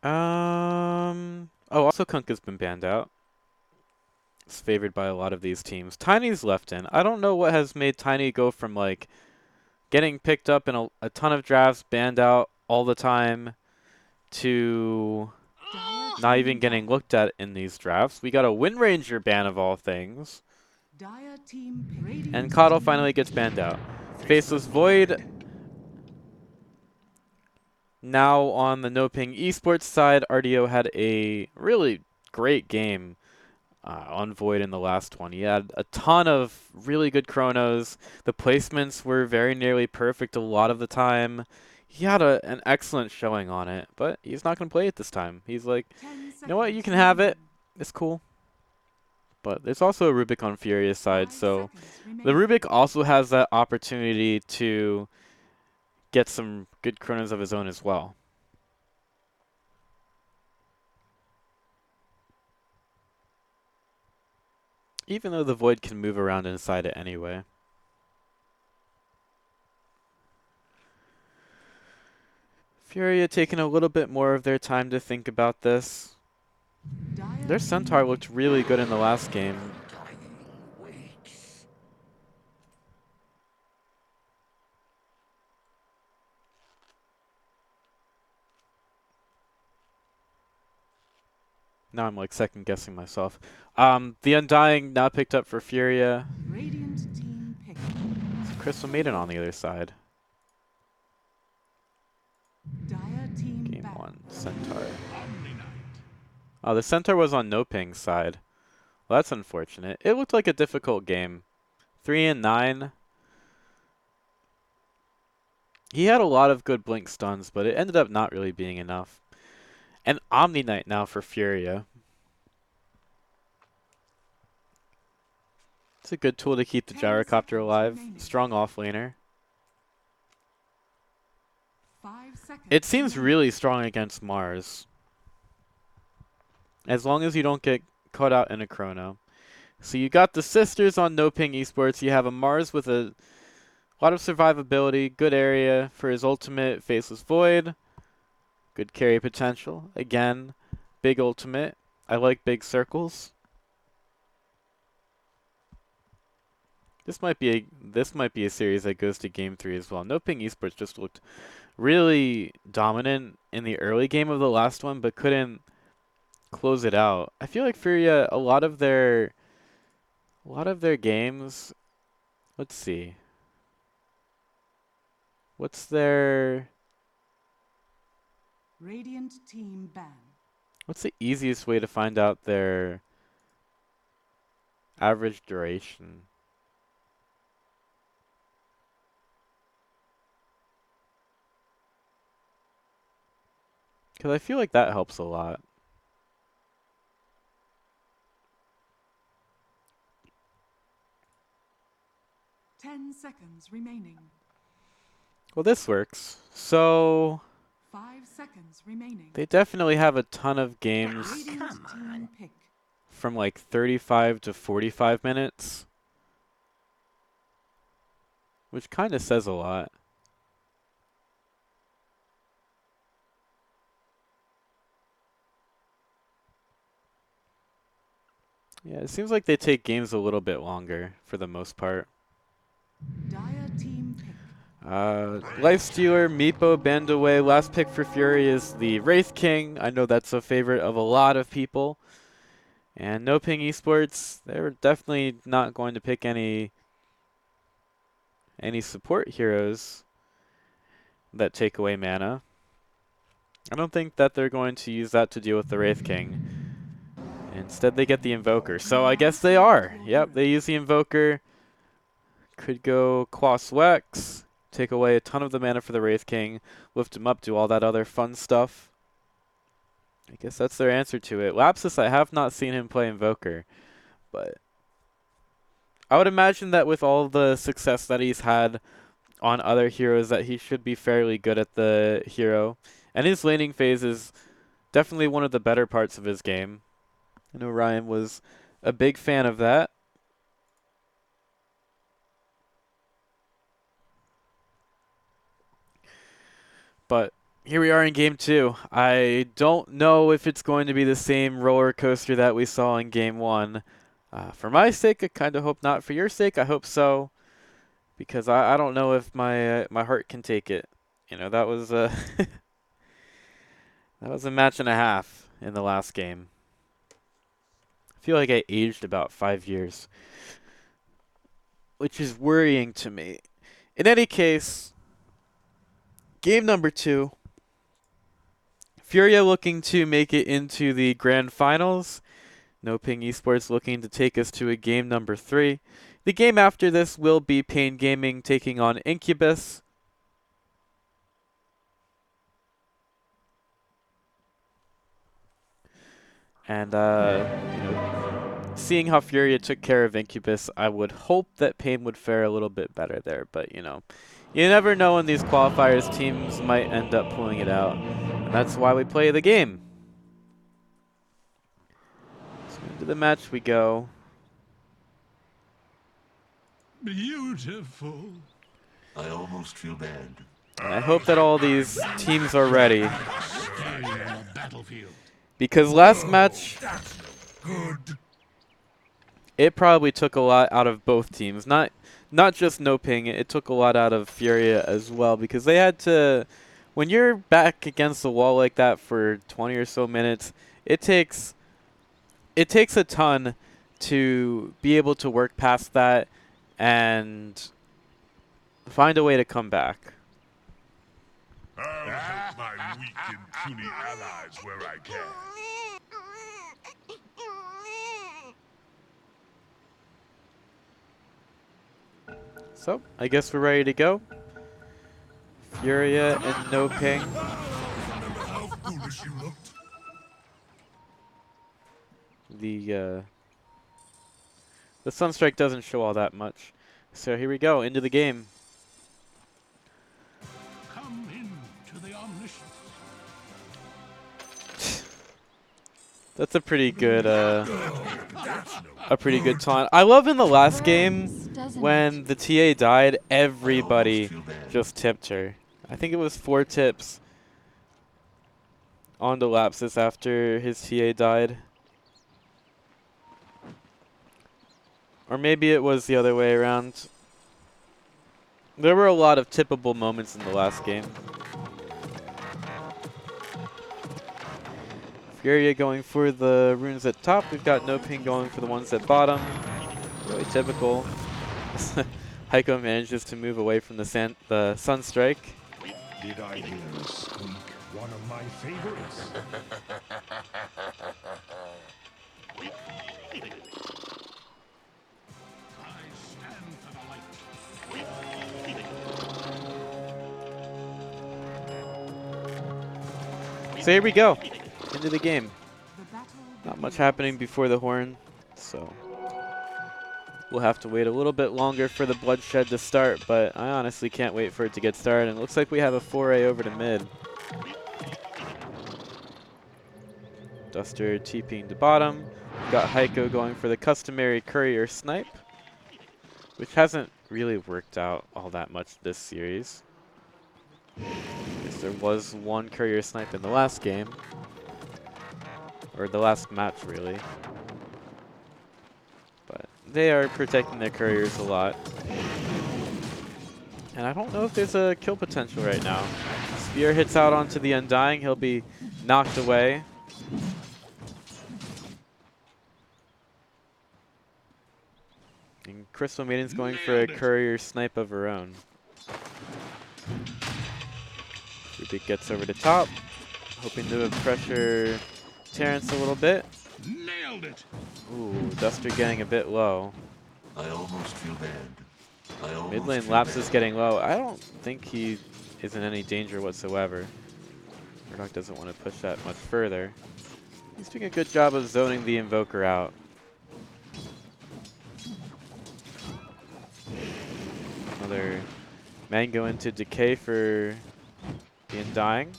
Oh, also Kunkka's been banned out. It's favored by a lot of these teams. Tiny's left in. I don't know what has made Tiny go from like getting picked up in a ton of drafts, banned out all the time, to not even getting looked at in these drafts. We got a Wind Ranger ban of all things. And Coddle finally gets banned out. Faceless Void now on the No Ping Esports side. RDO had a really great game on Void in the last one. He had a ton of really good chronos. The placements were very nearly perfect a lot of the time. He had an excellent showing on it, but he's not going to play it this time. He's like, you know what, you can have it. It's cool. But there's also a Rubik on Furious side, so the Rubik also has that opportunity to get some good chronos of his own as well. Even though the Void can move around inside it anyway. Furia taking a little bit more of their time to think about this. Their Centaur looked really good in the last game. Now I'm like second guessing myself. The Undying now picked up for Furia. Crystal Maiden on the other side. Game 1, Centaur. Oh, the Centaur was on No Ping's side. Well, that's unfortunate. It looked like a difficult game. 3 and 9. He had a lot of good blink stuns, but it ended up not really being enough. And Omni Knight now for Furia. It's a good tool to keep the Gyrocopter alive. Strong offlaner. It seems really strong against Mars. As long as you don't get caught out in a chrono. So you got the sisters on No Ping Esports. You have a Mars with a lot of survivability, good area for his ultimate, Faceless Void. Good carry potential. Again, big ultimate. I like big circles. This might be a series that goes to game 3 as well. No Ping Esports just looked really dominant in the early game of the last one, but couldn't close it out. I feel like Furia, a lot of their games. Let's see. What's their Radiant team ban. What's the easiest way to find out their average duration? Because I feel like that helps a lot. 10 seconds remaining. Well, this works. So 5 seconds remaining. they definitely have a ton of games from like 35 to 45 minutes, which kind of says a lot. Yeah, it seems like they take games a little bit longer for the most part. Dire team pick. Lifestealer, Meepo, banned away. Last pick for Fury is the Wraith King. I know that's a favorite of a lot of people. And No Ping Esports, they're definitely not going to pick any support heroes that take away mana. I don't think that they're going to use that to deal with the Wraith King. Instead, they get the Invoker. So I guess they are. Yep, they use the Invoker. Could go Quas Wex, take away a ton of the mana for the Wraith King, lift him up, do all that other fun stuff. I guess that's their answer to it. Lapsus, I have not seen him play Invoker, but I would imagine that with all the success that he's had on other heroes, that he should be fairly good at the hero. And his laning phase is definitely one of the better parts of his game. I know Ryan was a big fan of that. But here we are in game 2. I don't know if it's going to be the same roller coaster that we saw in game 1. For my sake, I kind of hope not. For your sake, I hope so, because I don't know if my heart can take it. You know, that was that was a match and a half in the last game. I feel like I aged about 5 years, which is worrying to me. In any case, game number 2. Furia looking to make it into the grand finals. NoPing Esports looking to take us to a game number 3. The game after this will be Pain Gaming taking on Incubus. And, seeing how Furia took care of Incubus, I would hope that Pain would fare a little bit better there. But, you never know in these qualifiers, teams might end up pulling it out. And that's why we play the game. So into the match we go. Beautiful. I almost feel bad. And I hope that all these teams are ready. Because last match, it probably took a lot out of both teams. Not just NoPing, it took a lot out of Furia as well. Because they had to, when you're back against the wall like that for 20 or so minutes, it takes a ton to be able to work past that and find a way to come back. I'll help my weak and puny allies where I can. So, I guess we're ready to go. Furia and NoPing. Remember how foolish you looked? The Sunstrike doesn't show all that much. So here we go, into the game. Come into the omniscience. That's a pretty good taunt. I love in the last game when the TA died, everybody just tipped her. I think it was 4 tips on the Lapsus after his TA died. Or maybe it was the other way around. There were a lot of tippable moments in the last game. Furia going for the runes at top. We've got NoPing going for the ones at bottom. Really typical. Heiko manages to move away from the Sunstrike. Did I hear a squeak? One of my favorites. I stand for the light. So here we go. Into the game. The battle Not much begins. happening before the horn, so we'll have to wait a little bit longer for the bloodshed to start, but I honestly can't wait for it to get started. And it looks like we have a foray over to mid. Duster TPing to bottom. We've got Heiko going for the customary courier snipe, which hasn't really worked out all that much this series. Guess there was one courier snipe in the last game. Or the last match, really. But they are protecting their couriers a lot. And I don't know if there's a kill potential right now. Spear hits out onto the Undying. He'll be knocked away. And Crystal Maiden's going for a courier snipe of her own. Rubik gets over the top, hoping to pressure Terrence a little bit. Nailed it. Ooh, Duster getting a bit low. I almost feel bad. Mid lane Lapsus getting low. I don't think he is in any danger whatsoever. Murdoch doesn't want to push that much further. He's doing a good job of zoning the Invoker out. Another Mango into Decay for the Undying.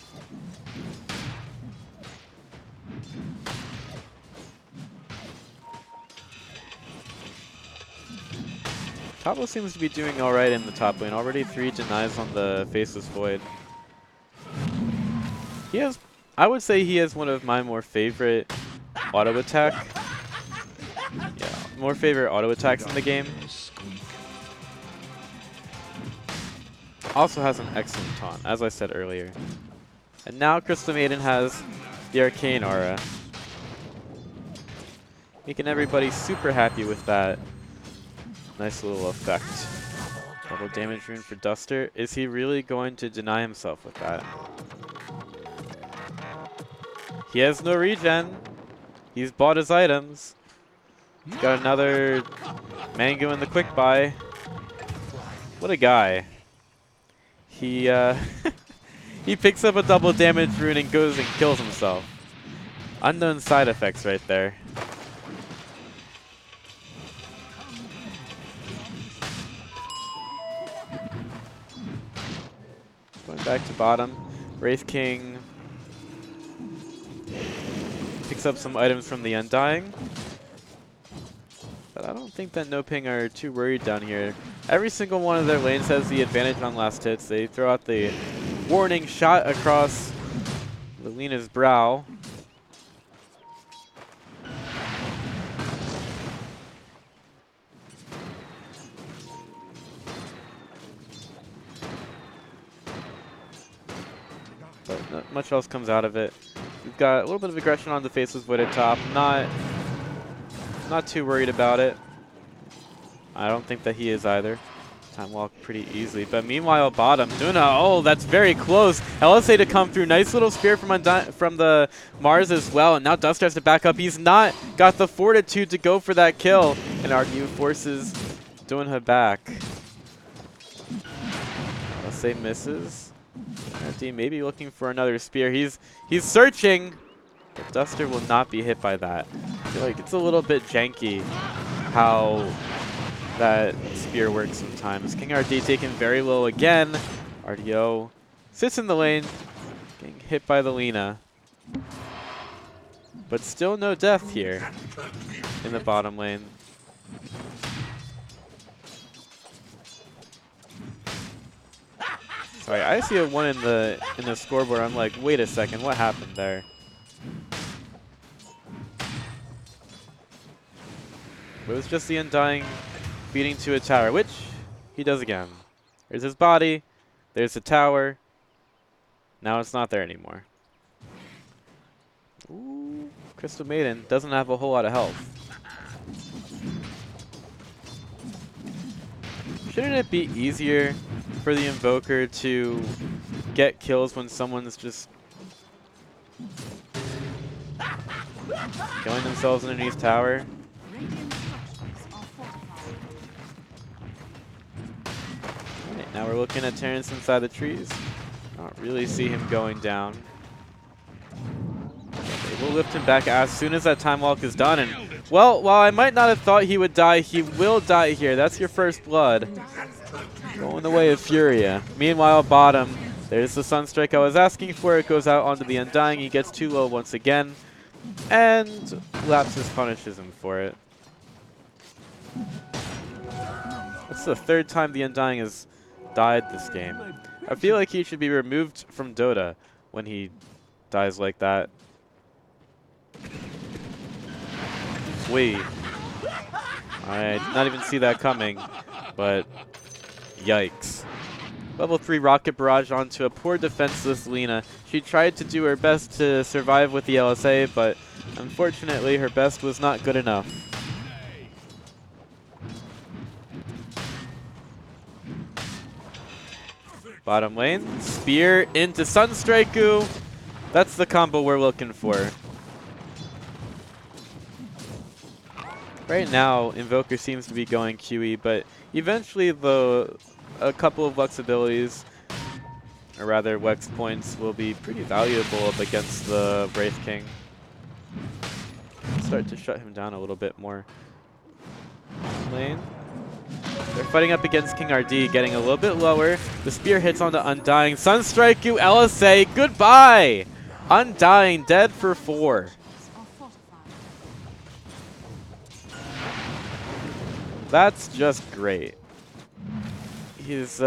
Tabo seems to be doing alright in the top lane. Already 3 denies on the Faceless Void. He has, I would say he has one of my more favorite auto attack. Yeah, more favorite auto attacks in the game. Also has an excellent taunt, as I said earlier. And now Crystal Maiden has the Arcane Aura. Making everybody super happy with that nice little effect. Double damage rune for Duster. Is he really going to deny himself with that? He has no regen. He's bought his items. He's got another Mango in the quick buy. What a guy. He he picks up a double damage rune and goes and kills himself. Unknown side effects right there. Going back to bottom. Wraith King picks up some items from the Undying. But I don't think that No Ping are too worried down here. Every single one of their lanes has the advantage on last hits. They throw out the warning shot across Lilina's brow. But not much else comes out of it. We've got a little bit of aggression on the Faceless Void at top. Not too worried about it. I don't think that he is either. Time walk pretty easily. But meanwhile, bottom, Duna, oh, that's very close. LSA to come through. Nice little spear from the Mars as well. And now Duster has to back up. He's not got the fortitude to go for that kill. And Argue forces Duna back. LSA misses. RD maybe looking for another spear. He's searching. But Duster will not be hit by that. I feel like it's a little bit janky how that spear works sometimes. King RD taken very low again. RDO sits in the lane, getting hit by the Lina. But still no death here in the bottom lane. Sorry, I see a 1 in the scoreboard. I'm like, wait a second, what happened there? It was just the Undying beating to a tower, which he does again. There's his body, there's the tower. Now it's not there anymore. Ooh, Crystal Maiden doesn't have a whole lot of health. Shouldn't it be easier for the Invoker to get kills when someone's just killing themselves underneath tower? Alright, now we're looking at Terrence inside the trees. Don't really see him going down. They will lift him back as soon as that time walk is done. And well, while I might not have thought he would die, he will die here. That's your first blood. Going the way of Furia. Meanwhile, bottom, there's the Sunstrike I was asking for. It goes out onto the Undying. He gets too low once again. And Lapsus punishes him for it. That's the third time the Undying has died this game. I feel like he should be removed from Dota when he dies like that. Wait. I did not even see that coming, but yikes. Level 3 Rocket Barrage onto a poor defenseless Lina. She tried to do her best to survive with the LSA, but unfortunately her best was not good enough. Bottom lane, spear into Sunstrike. That's the combo we're looking for. Right now, Invoker seems to be going QE, but eventually a couple of Wex abilities, or rather Wex points, will be pretty valuable up against the Wraith King. Start to shut him down a little bit more. Lane. They're fighting up against King RD, getting a little bit lower. The spear hits on the Undying. Sunstrike, LSA, goodbye! Undying, dead for 4. That's just great. He's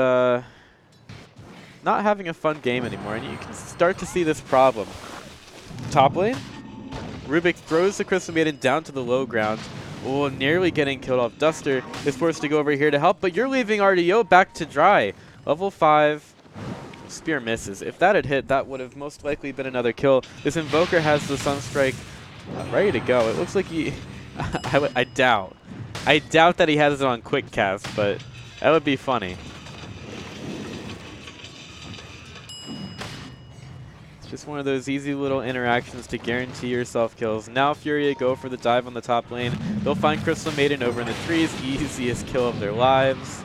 not having a fun game anymore, and you can start to see this problem. Top lane, Rubik throws the Crystal Maiden down to the low ground. Oh, nearly getting killed off. Duster is forced to go over here to help, but you're leaving RDO back to dry. Level 5. Spear misses. If that had hit, that would have most likely been another kill. This Invoker has the Sunstrike ready to go. It looks like he... I doubt. I doubt that he has it on quick cast, but that would be funny. It's just one of those easy little interactions to guarantee yourself kills. Now Furia go for the dive on the top lane. They'll find Crystal Maiden over in the trees. Easiest kill of their lives.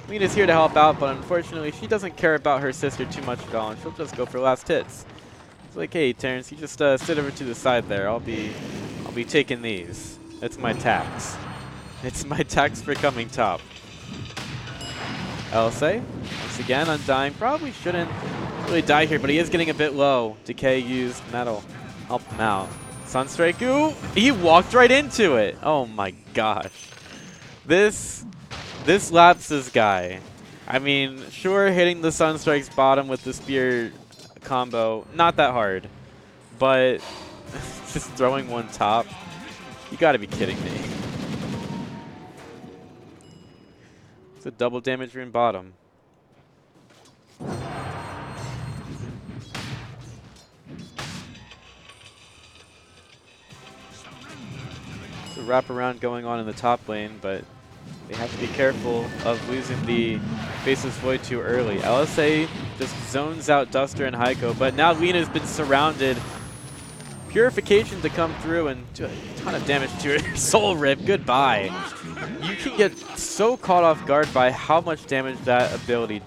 Mina's here to help out, but unfortunately she doesn't care about her sister too much at all, and she'll just go for last hits. It's like, hey Terrence, you just sit over to the side there. I'll be taking these. It's my tax. It's my tax for coming top. LSA, once again, Undying. Probably shouldn't really die here, but he is getting a bit low. Decay used, Metal. Help him out. Sunstrike, ooh, he walked right into it. Oh my gosh. This Lapsus guy. I mean, sure, hitting the Sunstrike's bottom with the spear combo, not that hard. But just throwing one top, you gotta be kidding me. It's a double damage rune bottom. There's a wraparound going on in the top lane, but they have to be careful of losing the Faceless Void too early. LSA just zones out Duster and Heiko, but now Lena's been surrounded. Purification to come through and do a ton of damage to her. Soul Rip, goodbye. You can get so caught off guard by how much damage that ability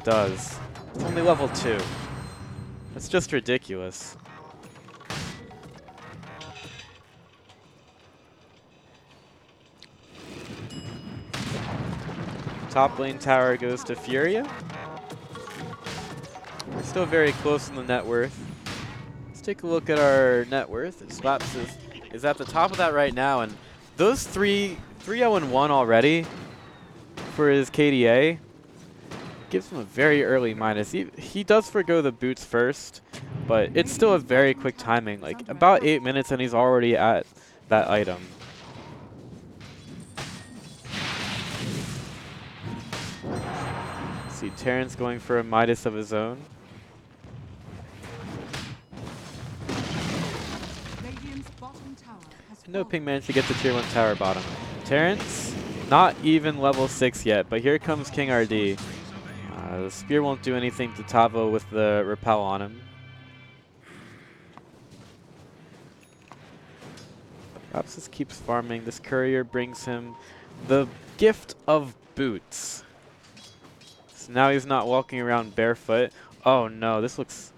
does. It's only level 2. That's just ridiculous. Top lane tower goes to Furia. We're still very close in the net worth. Let's take a look at our net worth. Slaps is at the top of that right now, and those 3-0-1 already for his KDA gives him a very early minus. He does forgo the boots first, but it's still a very quick timing. Like about 8 minutes and he's already at that item. See Terrence going for a Midas of his own. Radiant's bottom tower has No fallen. ping managed to get the tier 1 tower bottom. Terrence, not even level 6 yet, but here comes King RD. The spear won't do anything to Tavo with the repel on him. Rapsis keeps farming. This courier brings him the gift of boots. So now he's not walking around barefoot. Oh no, this looks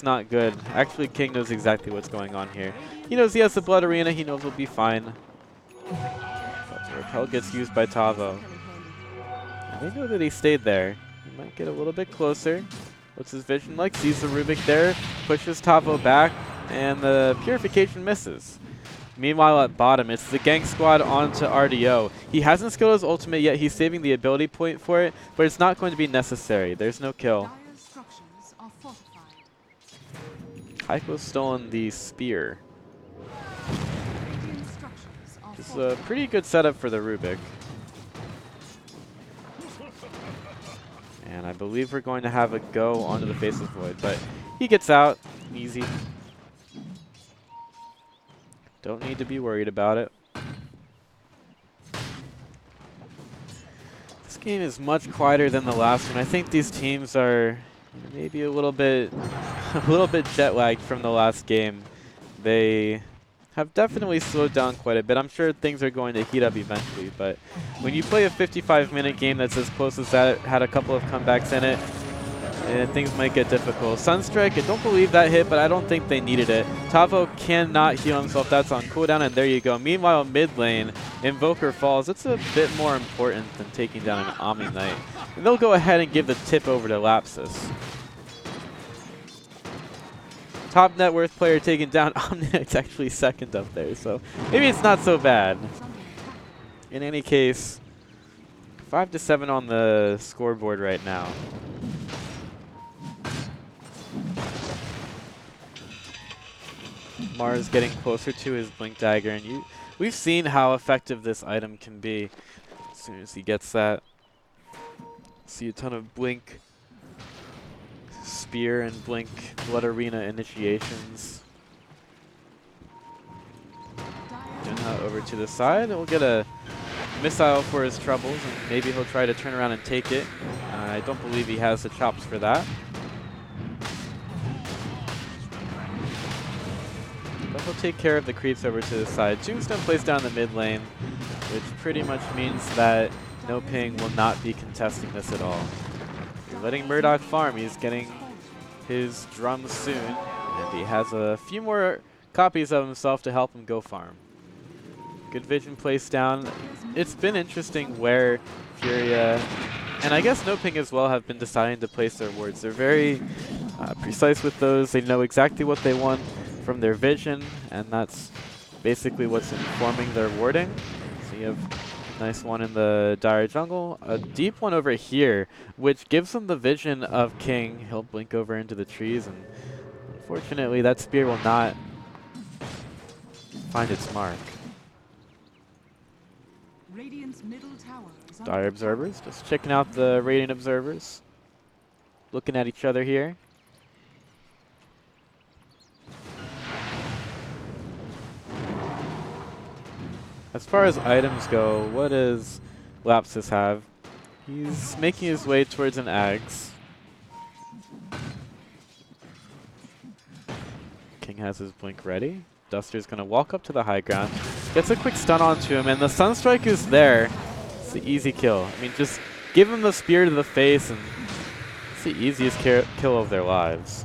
not good. Actually, King knows exactly what's going on here. He knows he has the Blood Arena. He knows he'll be fine. But the repel gets used by Tavo. And they know that he stayed there. He might get a little bit closer. What's his vision like? Sees the Rubik there, pushes Tavo back, and the Purification misses. Meanwhile at bottom, it's the gank squad onto RDO. He hasn't skilled his ultimate yet. He's saving the ability point for it, but it's not going to be necessary. There's no kill. Dire's structures are fortified. Heiko's stolen the spear. Radiant structures are This is a fortified. pretty good setup for the Rubik. And I believe we're going to have a go onto the Faceless Void, but he gets out. Easy. Don't need to be worried about it. This game is much quieter than the last one. I think these teams are maybe a little bit jet lagged from the last game. They have definitely slowed down quite a bit. I'm sure things are going to heat up eventually, but when you play a 55-minute game that's as close as that, had a couple of comebacks in it, and things might get difficult. Sunstrike, I don't believe that hit, but I don't think they needed it. Tavo cannot heal himself. That's on cooldown, and there you go. Meanwhile, mid lane, Invoker falls. It's a bit more important than taking down an Omni Knight. And they'll go ahead and give the tip over to Lapsus. Top net worth player taken down. Omni Knight's actually second up there, so maybe it's not so bad. In any case, 5-7 on the scoreboard right now. Mars getting closer to his Blink Dagger, and we've seen how effective this item can be. As soon as he gets that, see a ton of Blink Spear and Blink Blood Arena initiations. Jinha over to the side. He'll get a missile for his troubles, and maybe he'll try to turn around and take it. I don't believe he has the chops for that. But he'll take care of the creeps over to the side. Tombstone placed down the mid lane, which pretty much means that No Ping will not be contesting this at all. He's letting Murdoch farm. He's getting his drums soon, and he has a few more copies of himself to help him go farm. Good vision placed down. It's been interesting where Furia, and I guess No Ping as well, have been deciding to place their wards. They're very precise with those. They know exactly what they want from their vision, and that's basically what's informing their warding. So you have a nice one in the Dire jungle, a deep one over here, which gives him the vision of King. He'll blink over into the trees, and unfortunately that spear will not find its mark. Radiant's middle tower is under Dire attack. observers, just checking out the Radiant observers, looking at each other here. As far as items go, what does Lapsus have? He's making his way towards an Aghs. King has his blink ready. Duster's gonna walk up to the high ground, gets a quick stun onto him, and the Sunstrike is there. It's the easy kill. I mean, just give him the spear to the face, and it's the easiest kill of their lives.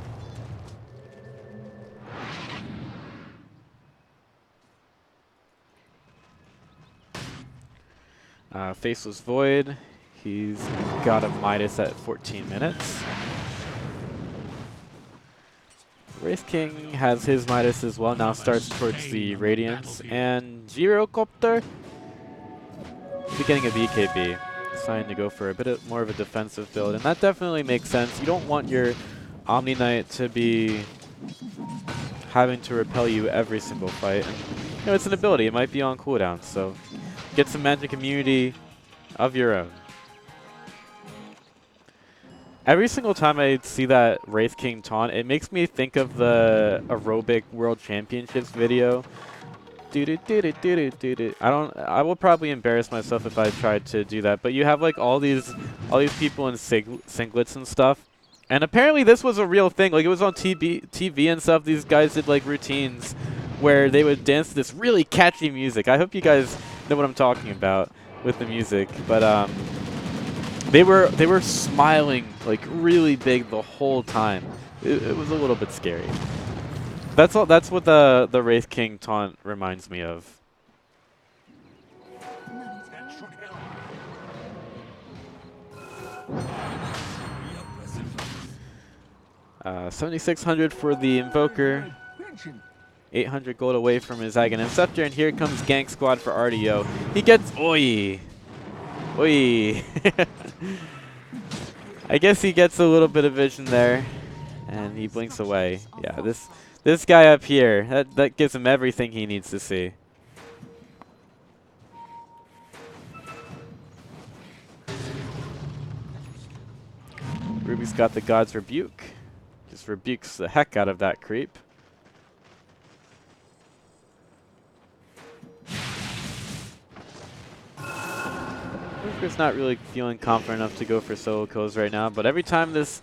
Faceless Void. He's got a Midas at 14 minutes. Wraith King has his Midas as well, now starts towards the Radiance. And Gyrocopter is getting a BKB, deciding to go for a bit more of a defensive build, and that definitely makes sense. You don't want your Omni Knight to be having to repel you every single fight. And you know, it's an ability, it might be on cooldown, so get some magic immunity of your own. Every single time I see that Wraith King taunt, it makes me think of the Aerobic World Championships video. I will probably embarrass myself if I tried to do that, but you have like all these people in singlets and stuff. And apparently this was a real thing. Like, it was on TV and stuff. These guys did like routines where they would dance to this really catchy music. I hope you guys know what I'm talking about with the music, but they were smiling like really big the whole time. It was a little bit scary. That's all. That's what the Wraith King taunt reminds me of. 7,600 for the Invoker. 800 gold away from his Aghanim Scepter, and here comes Gank Squad for RDO. He gets Oi! Oi! I guess he gets a little bit of vision there, and he blinks away. Yeah, this guy up here, that gives him everything he needs to see. Ruby's got the God's Rebuke. Just rebukes the heck out of that creep. Ruby's not really feeling confident enough to go for solo kills right now, but every time this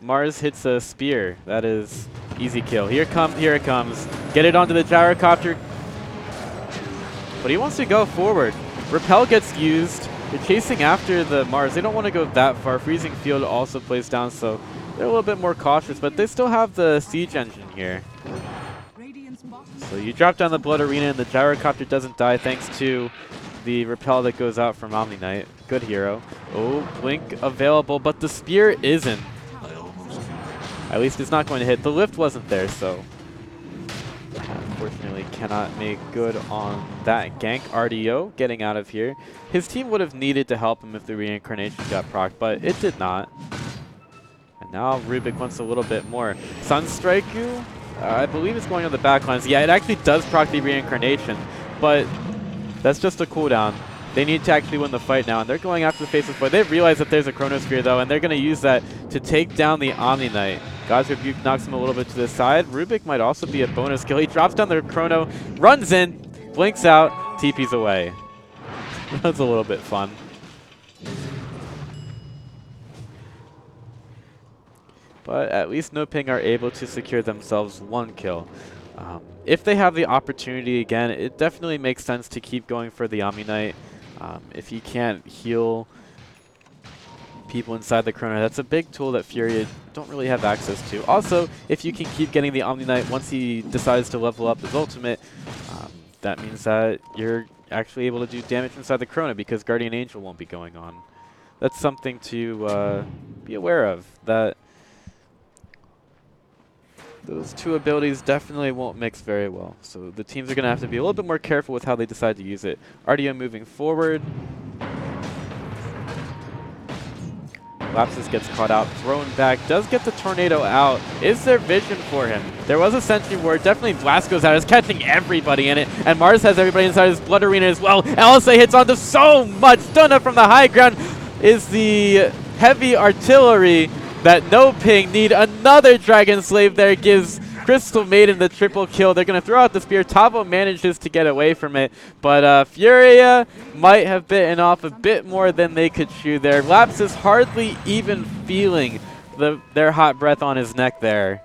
Mars hits a spear, that is easy kill. Here it comes. Get it onto the gyrocopter. But he wants to go forward. Repel gets used. They're chasing after the Mars. They don't want to go that far. Freezing Field also plays down, so they're a little bit more cautious, but they still have the siege engine here. So you drop down the Blood Arena and the gyrocopter doesn't die thanks to the repel that goes out from Omni Knight. Good hero. Oh, blink available, but the spear isn't. I almost feel bad. At least it's not going to hit. The lift wasn't there, so unfortunately cannot make good on that gank. RDO getting out of here. His team would have needed to help him if the reincarnation got procced, but it did not. And now Rubik wants a little bit more. Sunstrike, I believe it's going on the backlines. Yeah, it actually does proc the reincarnation, but that's just a cooldown. They need to actually win the fight now, and they're going after the Faceless Boy. They realize that there's a Chronosphere, though, and they're going to use that to take down the Omni Knight. God's Rebuke knocks him a little bit to the side. Rubik might also be a bonus kill. He drops down the Chrono, runs in, blinks out, TP's away. That's a little bit fun. But at least NoPing are able to secure themselves one kill. If they have the opportunity again, it definitely makes sense to keep going for the Omni Knight. If you can't heal people inside the Chrono, that's a big tool that Furia don't really have access to. Also, if you can keep getting the Omni Knight once he decides to level up his ultimate, that means that you're actually able to do damage inside the Chrono because Guardian Angel won't be going on. That's something to be aware of, that those two abilities definitely won't mix very well. So the teams are going to have to be a little bit more careful with how they decide to use it. RDO moving forward. Lapsus gets caught out, thrown back, does get the Tornado out. Is there vision for him? There was a Sentry Ward, definitely Blast goes out, is catching everybody in it, and Mars has everybody inside his Blood Arena as well. LSA hits onto so much, Stunna from the high ground is the heavy artillery that NoPing need. Another Dragon Slave there gives Crystal Maiden the triple kill. They're going to throw out the spear. Tavo manages to get away from it, but Furia might have bitten off a bit more than they could chew there. Lapsus hardly even feeling their hot breath on his neck there.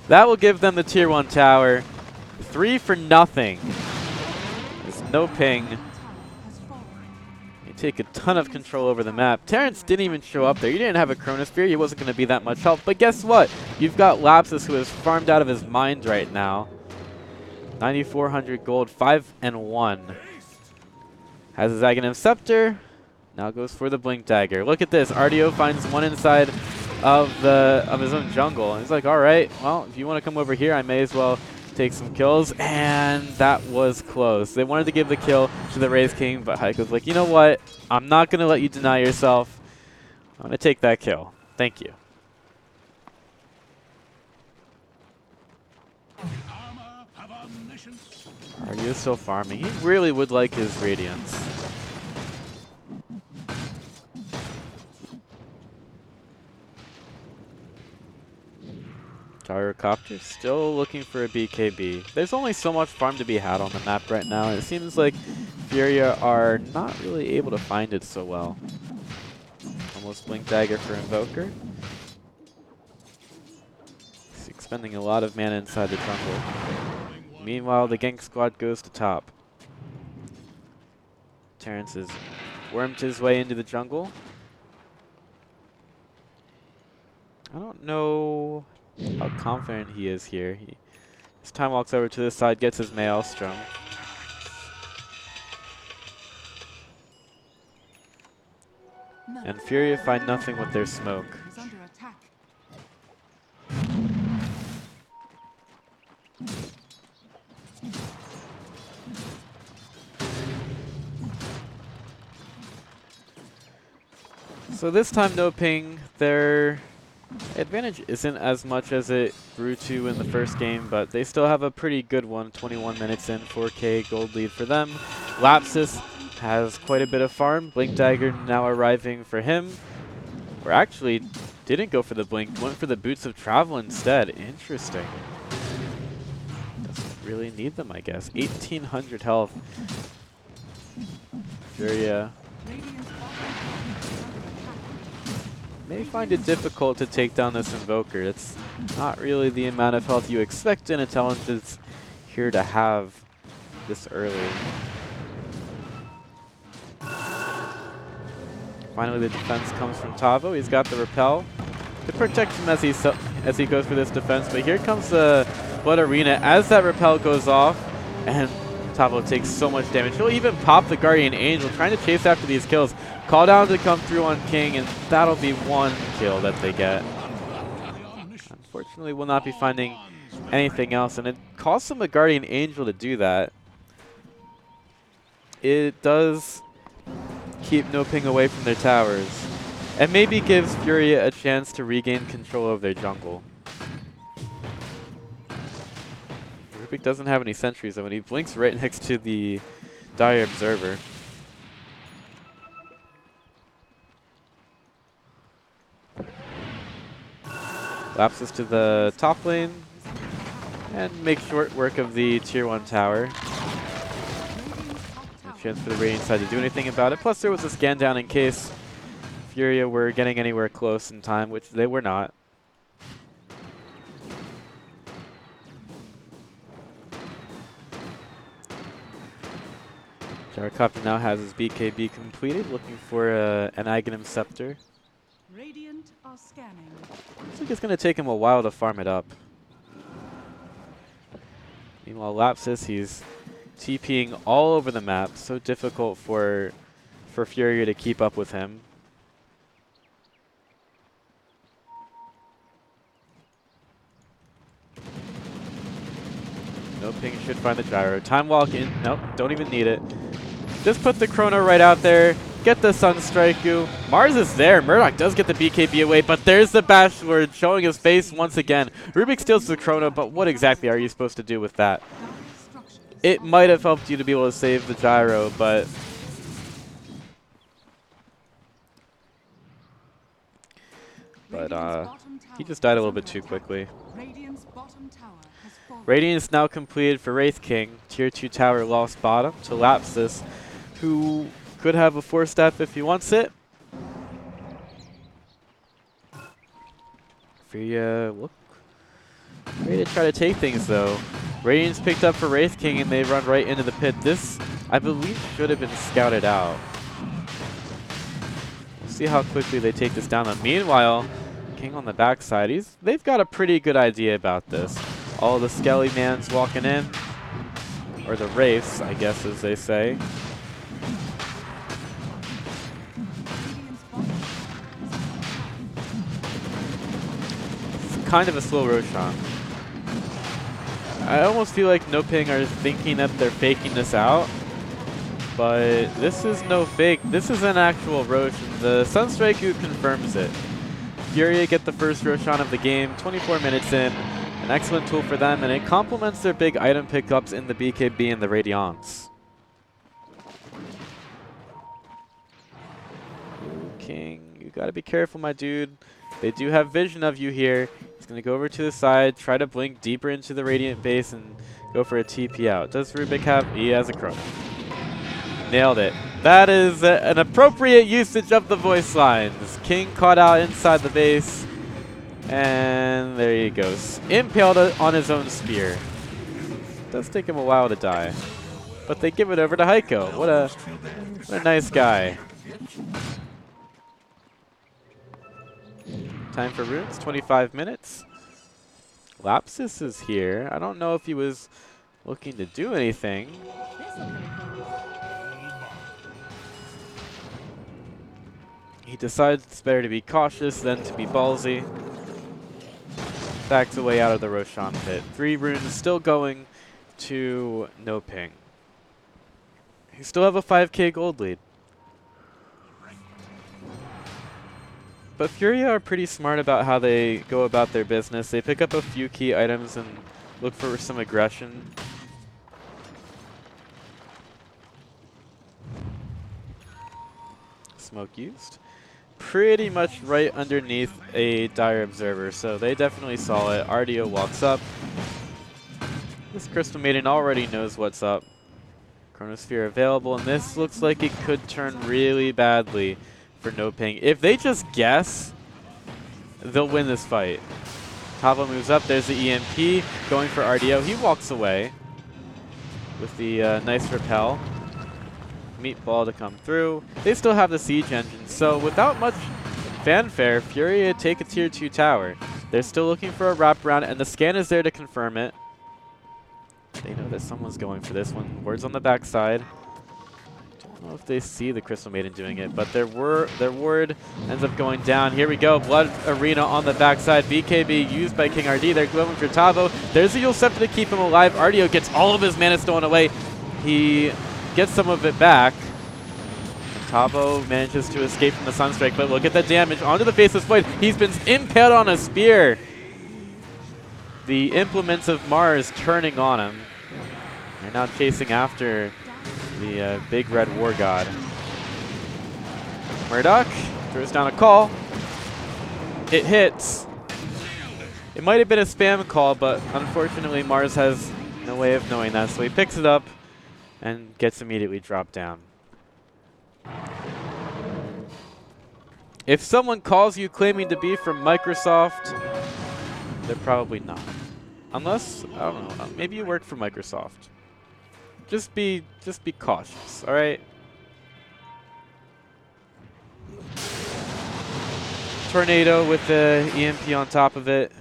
That will give them the tier 1 tower. 3 for nothing. There's NoPing. Take a ton of control over the map. Terrence didn't even show up there. You didn't have a Chronosphere. He wasn't going to be that much help. But guess what? You've got Lapsus, who is farmed out of his mind right now. 9,400 gold, 5-1. Has his Aghanim Scepter. Now goes for the Blink Dagger. Look at this. RDO finds one inside of his own jungle. And he's like, all right, well, if you want to come over here, I may as well take some kills, and that was close. They wanted to give the kill to the Wraith King, but Heiko's like, you know what? I'm not going to let you deny yourself. I'm going to take that kill. Thank you. RDO is still farming. He really would like his Radiance. Gyrocopter still looking for a BKB. There's only so much farm to be had on the map right now, and it seems like Furia are not really able to find it so well. Almost Blink Dagger for Invoker. He's expending a lot of mana inside the jungle. Meanwhile, the gank squad goes to top. Terrence has wormed his way into the jungle. I don't know how confident he is here. This time walks over to the side, gets his Maelstrom. And Furia find nothing with their smoke. So this time NoPing, their advantage isn't as much as it grew to in the first game, but they still have a pretty good one. 21 minutes in, 4K gold lead for them. Lapsus has quite a bit of farm. Blink Dagger now arriving for him. Or actually, didn't go for the Blink, went for the Boots of Travel instead. Interesting. Doesn't really need them, I guess. 1,800 health. Furia may find it difficult to take down this Invoker. It's not really the amount of health you expect in a talent that's here to have this early. Finally, the defense comes from Tavo. He's got the Repel to protect him as he goes for this defense. But here comes the Blood Arena as that Repel goes off, and Tavo takes so much damage. He'll even pop the Guardian Angel, trying to chase after these kills. Call down to come through on King, and that'll be one kill that they get. unfortunately will not be finding anything else, and it costs him a Guardian Angel to do that. It does keep Noping away from their towers, and maybe gives Furia a chance to regain control of their jungle. Rubik doesn't have any sentries, though, and he blinks right next to the Dire Observer. Lapsus to the top lane, and make short work of the tier 1 tower. No chance for the Radiant side to do anything about it. Plus there was a scan down in case Furia were getting anywhere close in time, which they were not. Gyrocopter now has his BKB completed, looking for an Aghanim Scepter. Radiant are scanning. Looks like it's going to take him a while to farm it up. Meanwhile, Lapsus, he's TPing all over the map. So difficult for Furia to keep up with him. No ping should find the gyro. Time walk in. Nope, don't even need it. Just put the Chrono right out there. Get the Sunstrike. Mars is there. Murdoch does get the BKB away, but there's the Bashword showing his face once again. Rubik steals the Chrono, but what exactly are you supposed to do with that? It might have helped you to be able to save the gyro, but he just died a little bit too quickly. Radiance now completed for Wraith King. Tier 2 tower lost bottom to Lapsus, who could have a 4-step if he wants it. Furia look ready to try to take things though. Radiance picked up for Wraith King and they run right into the pit. This, I believe, should have been scouted out. We'll see how quickly they take this down. Meanwhile, King on the backside, they've got a pretty good idea about this. All the Skelly Mans walking in, or the Wraiths, I guess as they say. It's kind of a slow Roshan. I almost feel like Noping are thinking that they're faking this out, but this is no fake. This is an actual Roshan. The Sunstrike confirms it. Furia get the first Roshan of the game, 24 minutes in. An excellent tool for them, and it complements their big item pickups in the BKB and the Radiance. King, you gotta be careful, my dude. They do have vision of you here. He's gonna go over to the side, try to blink deeper into the Radiant base, and go for a TP out. Does Rubik have? He has a Chrono. Nailed it. That is an appropriate usage of the voice lines. King caught out inside the base. And there he goes. Impaled on his own spear. It does take him a while to die. But they give it over to Heiko. What a nice guy. Time for runes, 25 minutes. Lapsus is here. I don't know if he was looking to do anything. He decides it's better to be cautious than to be ballsy. Backs away out of the Roshan pit. 3 runes still going to Noping. He still have a 5k gold lead. But Furia are pretty smart about how they go about their business. They pick up a few key items and look for some aggression. Smoke used. Pretty much right underneath a Dire Observer, so they definitely saw it. RDO walks up. This Crystal Maiden already knows what's up. Chronosphere available, and this looks like it could turn really badly for Noping. If they just guess, they'll win this fight. Tavo moves up, there's the EMP, going for RDO. He walks away with the nice repel. Meatball to come through. They still have the siege engine, so without much fanfare, Furia take a tier 2 tower. They're still looking for a wraparound, and the scan is there to confirm it. They know that someone's going for this one. Words on the backside. Don't don't know if they see the Crystal Maiden doing it, but their ward ends up going down. Here we go. Blood Arena on the backside. BKB used by King RD. They're going for Tavo. There's a Yule Scepter to keep him alive. Ardio gets all of his mana stolen away. He gets some of it back. Tavo manages to escape from the Sunstrike, but look at the damage onto the Faceless Void. He's been impaled on a spear. The implements of Mars turning on him. They're now chasing after the big red war god. Murdoch throws down a call. It hits. It might have been a spam call, but unfortunately Mars has no way of knowing that, so he picks it up and gets immediately dropped down. If someone calls you claiming to be from Microsoft, they're probably not. Unless, I don't know, maybe you work for Microsoft. Just be cautious, all right? Tornado with the EMP on top of it.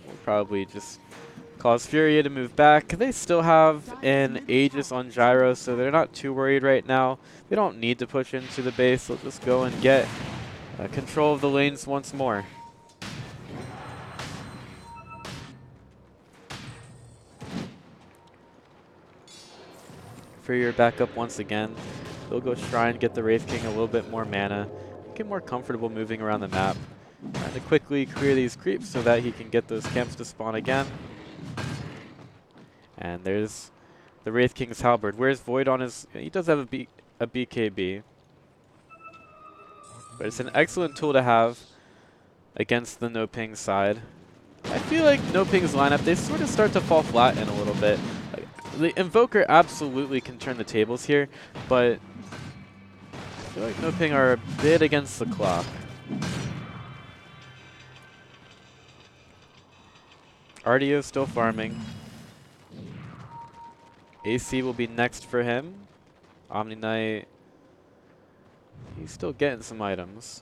Will probably just cause Furia to move back. They still have an Aegis on Gyro, so they're not too worried right now. They don't need to push into the base. They'll just go and get control of the lanes once more. Furia back up once again. They'll go Shrine, get the Wraith King a little bit more mana, get more comfortable moving around the map. Trying to quickly clear these creeps so that he can get those camps to spawn again. And there's the Wraith King's Halberd. Where's Void on his... He does have a BKB. But it's an excellent tool to have against the No Ping side. I feel like No Ping's lineup, they sort of start to fall flat in a little bit. The Invoker absolutely can turn the tables here, but I feel like No Ping are a bit against the clock. Ardio still farming. AC will be next for him. Omni Knight, he's still getting some items.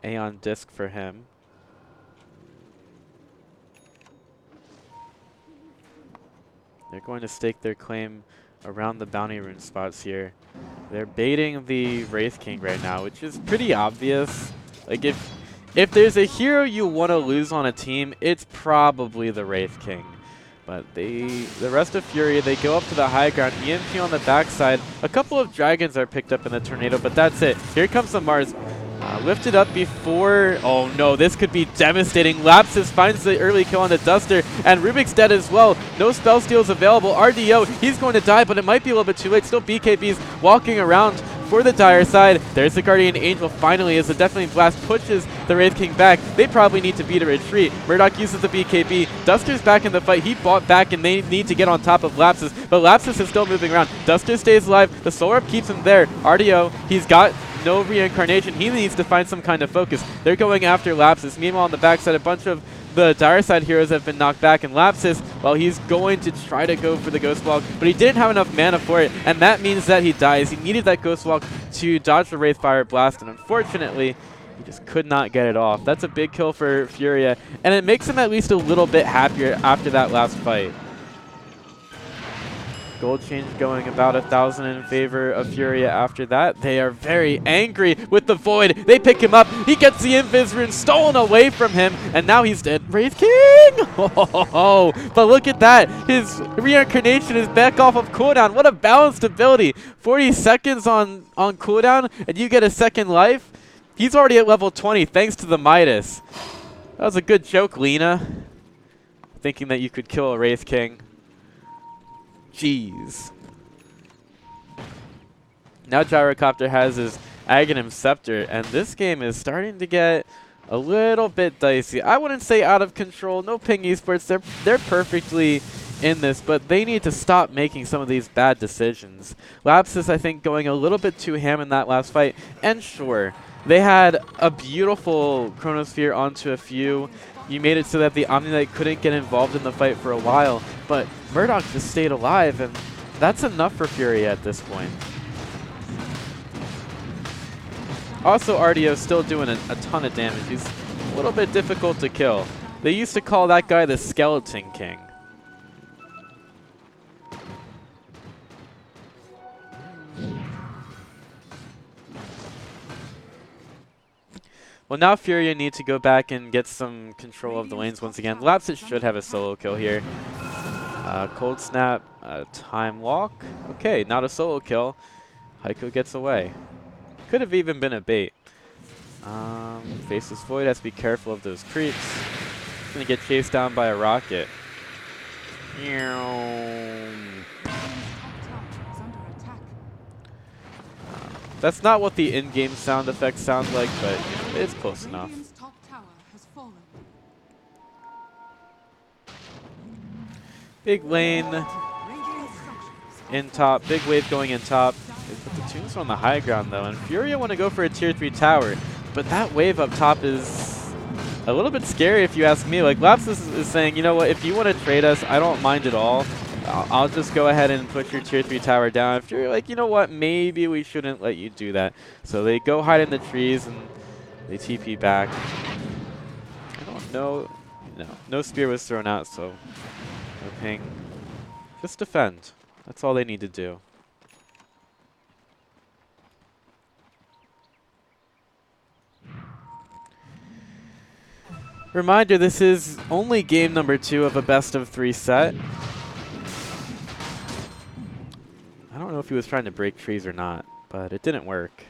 Aeon Disc for him. They're going to stake their claim around the bounty rune spots here. They're baiting the Wraith King right now, which is pretty obvious. Like if there's a hero you want to lose on a team, it's probably the Wraith King. But the rest of Furia, they go up to the high ground. EMP on the backside. A couple of dragons are picked up in the tornado, but that's it. Here comes the Mars. Lifted up before... Oh no, this could be devastating. Lapsus finds the early kill on the Duster, and Rubik's dead as well. No spell steals available. RDO, he's going to die, but it might be a little bit too late. Still BKB's walking around for the Dire side. There's the Guardian Angel finally as the Deafening Blast pushes the Wraith King back. They probably need to beat a retreat. Murdoch uses the BKB. Duster's back in the fight. He fought back and they need to get on top of Lapsus, but Lapsus is still moving around. Duster stays alive. The Soul Orb keeps him there. RDO, he's got no reincarnation. He needs to find some kind of focus. They're going after Lapsus. Meanwhile, on the backside, a bunch of the Dire side heroes have been knocked back, and Lapsus, well, he's going to try to go for the Ghost Walk, but he didn't have enough mana for it, and that means that he dies. He needed that Ghost Walk to dodge the Wraithfire Blast, and unfortunately, he just could not get it off. That's a big kill for Furia, and it makes him at least a little bit happier after that last fight. Gold change going about 1,000 in favor of Furia after that. They are very angry with the Void. They pick him up. He gets the Invis rune stolen away from him, and now he's dead. Wraith King! Oh, but look at that. His reincarnation is back off of cooldown. What a balanced ability. 40 seconds on cooldown, and you get a second life. He's already at level 20 thanks to the Midas. That was a good joke, Lena. Thinking that you could kill a Wraith King. Jeez. Now Gyrocopter has his Aghanim Scepter, and this game is starting to get a little bit dicey. I wouldn't say out of control. No Ping Esports, they're perfectly in this, but they need to stop making some of these bad decisions. Lapsus, I think, going a little bit too ham in that last fight, and sure, they had a beautiful Chronosphere onto a few. You made it so that the Omni Knight couldn't get involved in the fight for a while, but Murdoch just stayed alive, and that's enough for Furia at this point. Also, RDO still doing a ton of damage. He's a little bit difficult to kill. They used to call that guy the Skeleton King. Well, now Furia need to go back and get some control of the lanes once again. Lapsus should have a solo kill here. Cold Snap, Time Walk. Okay, not a solo kill. Heiko gets away. Could have even been a bait. Faceless Void has to be careful of those creeps. He's gonna get chased down by a rocket. That's not what the in-game sound effects sound like, but it's close enough. Radiant's top tower has fallen. Big lane Radiant structures in top, big wave going in top. They put the Tombstone on the high ground though, and Furia want to go for a tier 3 tower, but that wave up top is a little bit scary if you ask me. Like, Lapsus is saying, you know what, if you want to trade us, I don't mind at all. I'll just go ahead and put your tier 3 tower down. If you're like, you know what, maybe we shouldn't let you do that. So they go hide in the trees and they TP back. I don't know. No spear was thrown out, so no ping. Just defend. That's all they need to do. Reminder, this is only game number 2 of a best of 3 set. I don't know if he was trying to break trees or not, but it didn't work.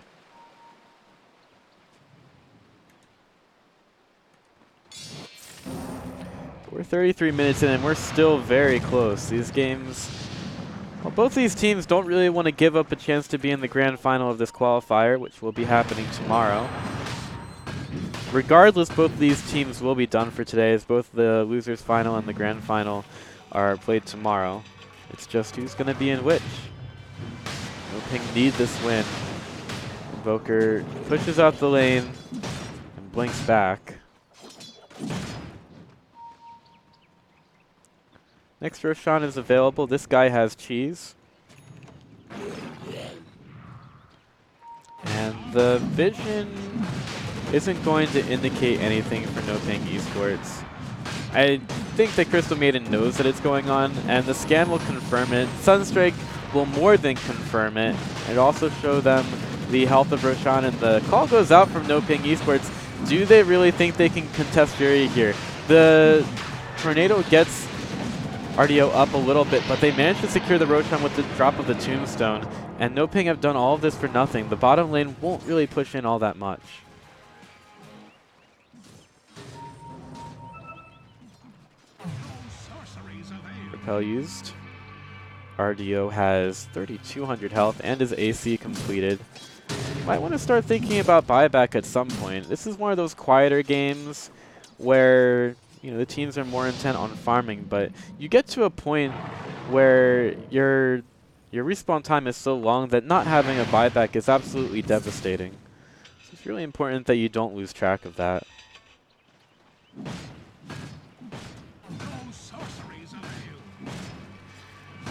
We're 33 minutes in and we're still very close. These games, well, both these teams don't really want to give up a chance to be in the grand final of this qualifier, which will be happening tomorrow. Regardless, both of these teams will be done for today, as both the losers final and the grand final are played tomorrow. It's just who's going to be in which. NoPing need this win. Invoker pushes out the lane and blinks back. Next Roshan is available. This guy has cheese. And the vision isn't going to indicate anything for NoPing Esports. I think that Crystal Maiden knows that it's going on, and the scan will confirm it. Sunstrike will more than confirm it, and also show them the health of Roshan, and the call goes out from NoPing Esports. Do they really think they can contest Fury here? The Tornado gets RDO up a little bit, but they managed to secure the Roshan with the drop of the Tombstone, and NoPing have done all of this for nothing. The bottom lane won't really push in all that much. Repel used. RDO has 3,200 health and his AC completed. Might want to start thinking about buyback at some point. This is one of those quieter games where, you know, the teams are more intent on farming, but you get to a point where your respawn time is so long that not having a buyback is absolutely devastating. So it's really important that you don't lose track of that.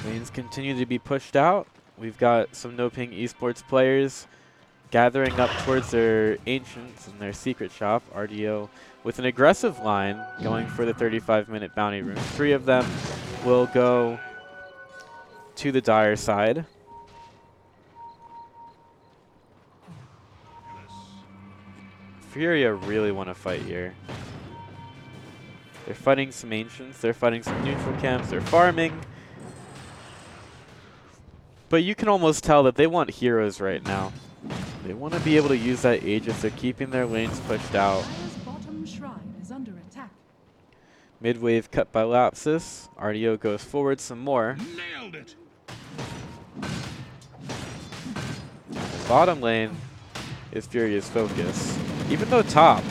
Lanes continue to be pushed out. We've got some NoPing Esports players gathering up towards their Ancients and their secret shop. RDO with an aggressive line going for the 35-minute bounty room. 3 of them will go to the Dire side. Furia really want to fight here. They're fighting some Ancients, they're fighting some neutral camps, they're farming. But you can almost tell that they want heroes right now. They want to be able to use that Aegis. They're keeping their lanes pushed out. Dire's bottom shrine is under attack. Mid-wave cut by Lapsus. RDO goes forward some more. Nailed it. Bottom lane is Furia's focus. Even though top,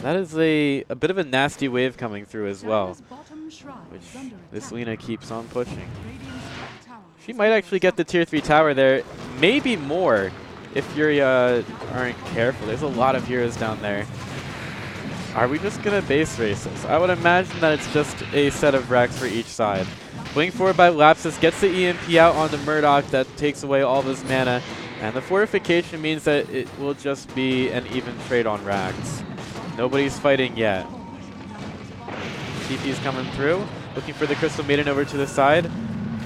that is a bit of a nasty wave coming through as well, Dire's bottom shrine which is under this attack. Lina keeps on pushing. Radiant's top tower She is might under actually get the attack. tier 3 tower there, maybe more if Furia aren't careful. There's a lot of heroes down there. Are we just going to base races? I would imagine that it's just a set of racks for each side. Blink forward by Lapsus, gets the EMP out onto Murdoch that takes away all of his mana, and the fortification means that it will just be an even trade on racks. Nobody's fighting yet. TP's coming through, looking for the Crystal Maiden over to the side.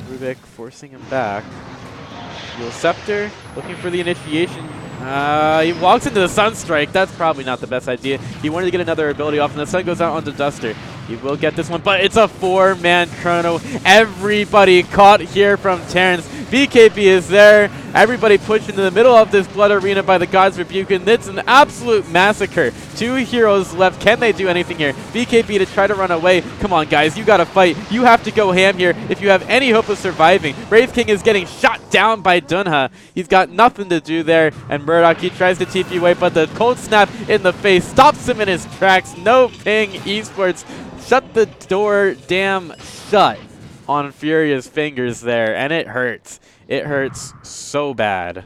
Rubik forcing him back. Dual Scepter, looking for the initiation. He walks into the Sunstrike. That's probably not the best idea. He wanted to get another ability off, and the Sun goes out onto Duster. He will get this one, but it's a 4-man chrono. Everybody caught here from Terrence. BKB is there. Everybody pushed into the middle of this Blood Arena by the God's Rebuke, and it's an absolute massacre. 2 heroes left. Can they do anything here? BKB to try to run away. Come on, guys. You got to fight. You have to go ham here if you have any hope of surviving. Wraith King is getting shot down by Dunha. He's got nothing to do there, and Murdoch, he tries to TP away, but the cold snap in the face stops him in his tracks. No ping. Esports shut the door damn shut on Furia's fingers there, and it hurts. It hurts so bad.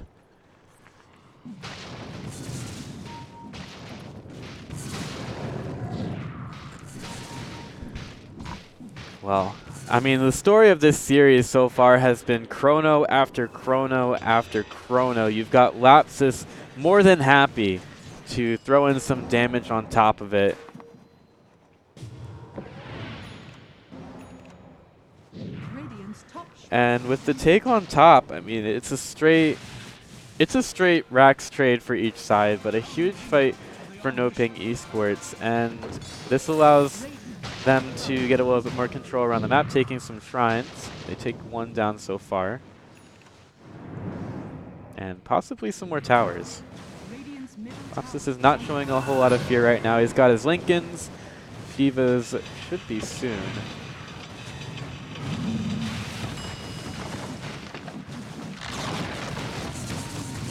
Well, I mean, the story of this series so far has been chrono after chrono after chrono. You've got Lapsus more than happy to throw in some damage on top of it. And with the take on top, I mean, it's a straight Rax trade for each side, but a huge fight for NoPing Esports, and this allows them to get a little bit more control around the map, taking some shrines. They take 1 down so far, and possibly some more towers. Lapsus is not showing a whole lot of fear right now. He's got his Lincolns. Shivas should be soon.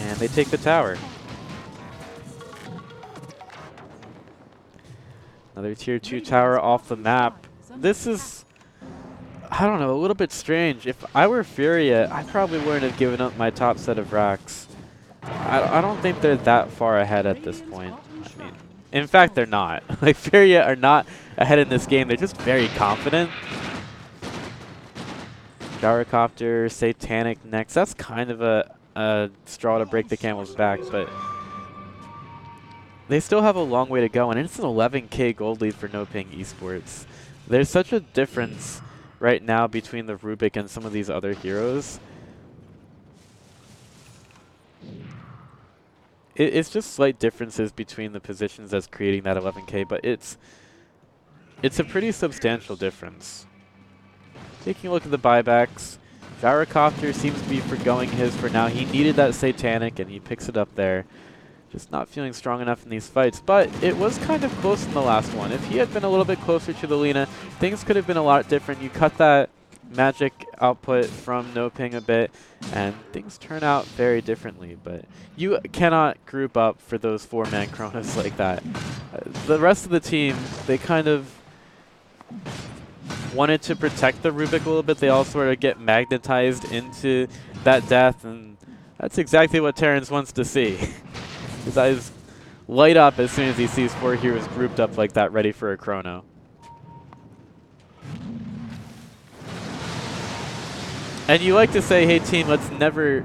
And they take the tower. Another tier 2 tower off the map. This is, I don't know, a little bit strange. If I were Furia, I probably wouldn't have given up my top set of racks. I don't think they're that far ahead at this point. I mean, in fact, they're not. Like, Furia are not ahead in this game. They're just very confident. Gyrocopter, Satanic next. That's kind of a straw to break the camel's back, but they still have a long way to go, and it's an 11k gold lead for NoPing Esports. There's such a difference right now between the Rubik and some of these other heroes. It's just slight differences between the positions that's creating that 11k, but it's a pretty substantial difference. Taking a look at the buybacks, Gyrocopter seems to be forgoing his for now. He needed that Satanic, and he picks it up there. Just not feeling strong enough in these fights, but it was kind of close in the last one. If he had been a little bit closer to the Lina, things could have been a lot different. You cut that magic output from NoPing a bit, and things turn out very differently, but you cannot group up for those 4-man chronos like that. The rest of the team, they kind of wanted to protect the Rubik a little bit. They all sort of get magnetized into that death, and that's exactly what Terrence wants to see. His eyes light up as soon as he sees 4 heroes grouped up like that, ready for a chrono. And you like to say, hey team, let's never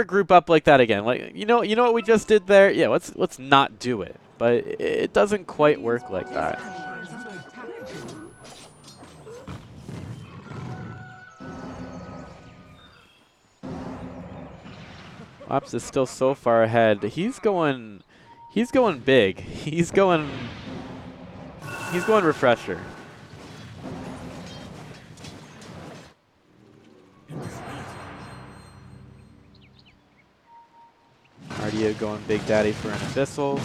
group up like that again. Like, you know what we just did there? Yeah, let's not do it. But it doesn't quite work like that. Ops is still so far ahead. He's going big. He's going refresher. Ardia going Big Daddy for an Abyssal.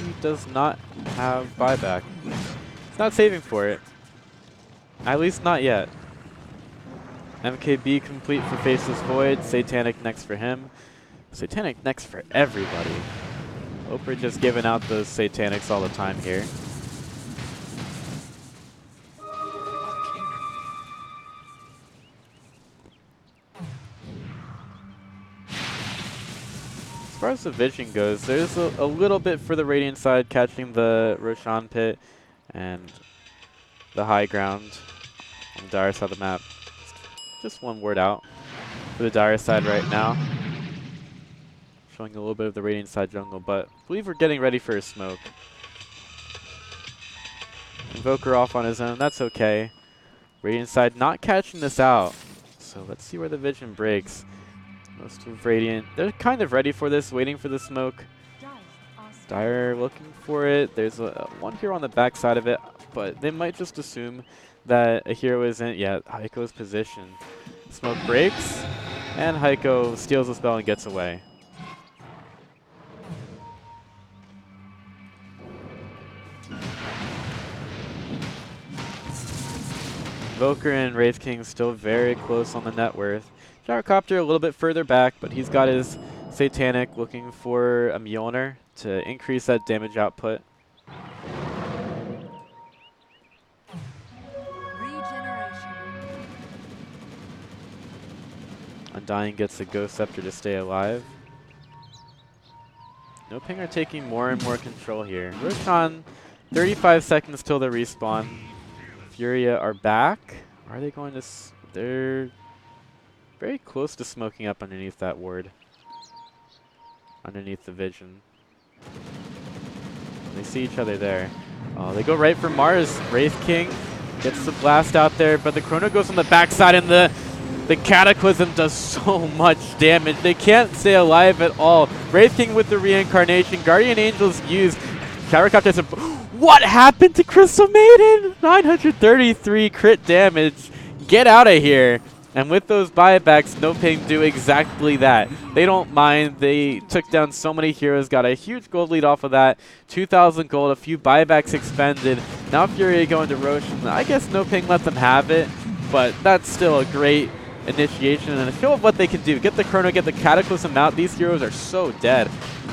He does not have buyback. He's not saving for it. At least not yet. MKB complete for Faceless Void. Satanic next for him. Satanic next for everybody. Oprah just giving out those Satanics all the time here. As far as the vision goes, there's a little bit for the Radiant side, catching the Roshan pit and the high ground on the dire side of the map. Just one word out for the dire side right now. Showing a little bit of the Radiant side jungle, but I believe we're getting ready for a smoke. Invoker off on his own, that's okay. Radiant side not catching this out. So let's see where the vision breaks. Most of Radiant, they're kind of ready for this, waiting for the smoke. Dire are scanning. Dire looking for it. There's one hero on the back side of it, but they might just assume that a hero isn't yet. Heiko's position. Smoke breaks, and Heiko steals the spell and gets away. Invoker and Wraith King still very close on the net worth. Gyrocopter a little bit further back, but he's got his Satanic looking for a Mjolnir to increase that damage output. Regeneration. Undying gets the Ghost Scepter to stay alive. No Ping are taking more and more control here. Roshan, 35 seconds till the respawn. Furia are back. Are they going to... they're very close to smoking up underneath that ward. Underneath the vision. They see each other there. Oh, they go right for Mars. Wraith King gets the blast out there, but the Chrono goes on the backside, and the Cataclysm does so much damage. They can't stay alive at all. Wraith King with the reincarnation. Guardian Angels used. Gyrocopter has a... What happened to Crystal Maiden? 933 crit damage. Get out of here. And with those buybacks, No Ping do exactly that. They don't mind. They took down so many heroes, got a huge gold lead off of that. 2,000 gold, a few buybacks expended. Now Fury going to Roshan. I guess No Ping let them have it, but that's still a great initiation and a show of what they can do. Get the Chrono, get the Cataclysm out. These heroes are so dead.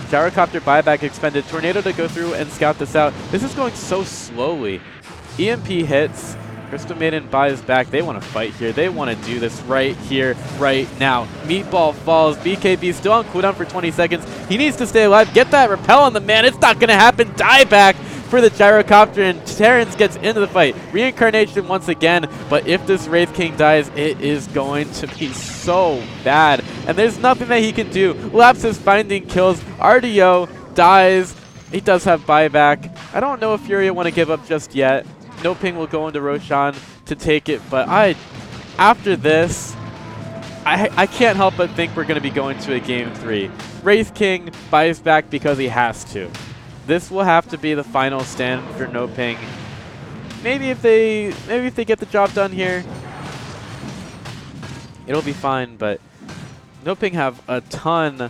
Gyrocopter buyback expended. Tornado to go through and scout this out. This is going so slowly. EMP hits. Crystal Maiden buys back. They want to fight here. They want to do this right here, right now. Meatball falls. BKB still on cooldown for 20 seconds. He needs to stay alive. Get that repel on the man. It's not going to happen. Die back for the Gyrocopter, and Terrans gets into the fight. Reincarnation once again, but if this Wraith King dies, it is going to be so bad. And there's nothing that he can do. Lapse is finding kills. RDO dies. He does have buyback. I don't know if Furia want to give up just yet. No Ping will go into Roshan to take it, but after this, I can't help but think we're going to be going to a game 3. Wraith King buys back because he has to. This will have to be the final stand for No Ping. Maybe if they get the job done here, it'll be fine, but No Ping have a ton.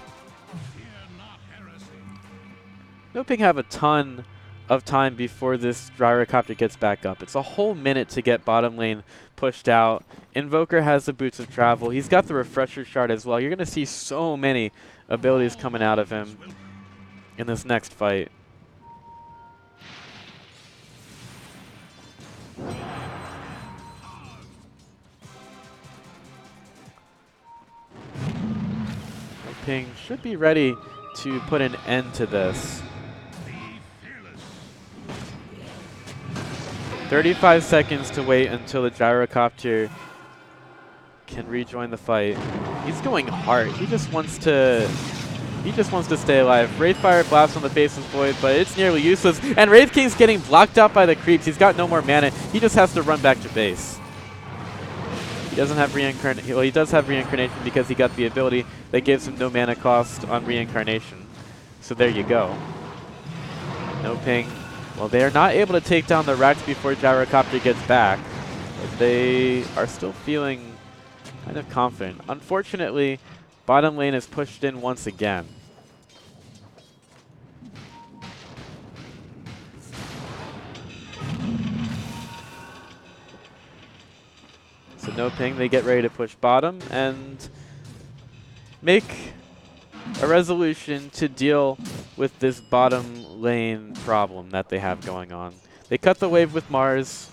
No Ping have a ton of time before this Gyrocopter gets back up. It's a whole minute to get bottom lane pushed out. Invoker has the Boots of Travel. He's got the Refresher Shard as well. You're going to see so many abilities coming out of him in this next fight. Ping should be ready to put an end to this. 35 seconds to wait until the Gyrocopter can rejoin the fight. He's going hard. He just wants to stay alive. Wraithfire blast on the face of Void, but it's nearly useless. And Wraith King's getting blocked out by the creeps. He's got no more mana. He just has to run back to base. He doesn't have reincarnation. Well, he does have reincarnation because he got the ability that gives him no mana cost on reincarnation. So there you go. No Ping. Well, they are not able to take down the Rex before Gyrocopter gets back, but they are still feeling kind of confident. Unfortunately, bottom lane is pushed in once again. So No Ping, they get ready to push bottom and make a resolution to deal with this bottom lane problem that they have going on. They cut the wave with Mars.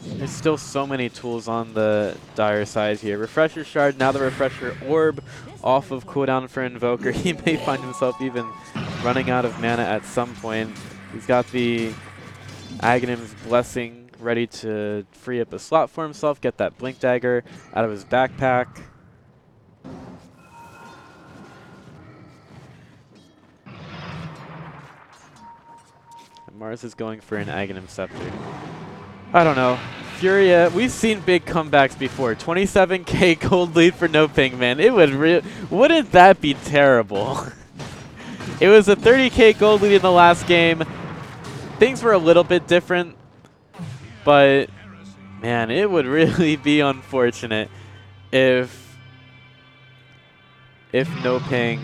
There's still so many tools on the Dire side here. Refresher Shard, now the Refresher Orb off of cooldown for Invoker. He may find himself even running out of mana at some point. He's got the Aghanim's Blessing ready to free up a slot for himself, get that Blink Dagger out of his backpack. And Mars is going for an Aghanim Scepter. I don't know. Furia, we've seen big comebacks before. 27k gold lead for No Ping, man. It would wouldn't that be terrible? It was a 30k gold lead in the last game. Things were a little bit different, but man, it would really be unfortunate if No Ping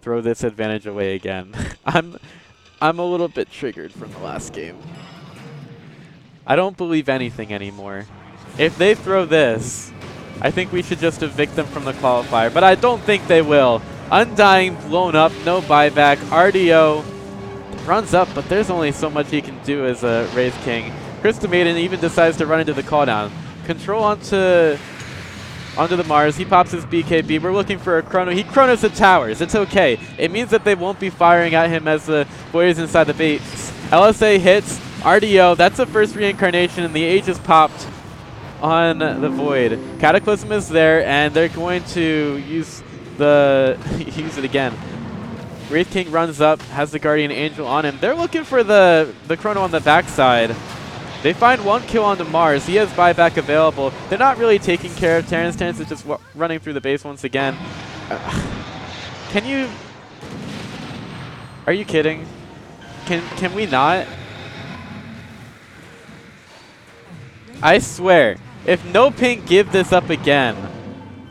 throw this advantage away again. I'm a little bit triggered from the last game. I don't believe anything anymore. If they throw this, I think we should just evict them from the qualifier, but I don't think they will. Undying blown up, no buyback. RDO runs up, but there's only so much he can do as a Wraith King. Crystal Maiden even decides to run into the call down. Control onto the Mars. He pops his BKB. We're looking for a Chrono. He Chronos the towers. It's okay. It means that they won't be firing at him as the Void is inside the base. LSA hits. RDO. That's the first reincarnation, and the Age is popped on the Void. Cataclysm is there, and they're going to use use it again. Wraith King runs up, has the Guardian Angel on him. They're looking for the Chrono on the backside. They find one kill onto Mars. He has buyback available. They're not really taking care of Terrence. Terrence is just running through the base once again. Can you... Are you kidding? Can we not? I swear, if No Ping give this up again,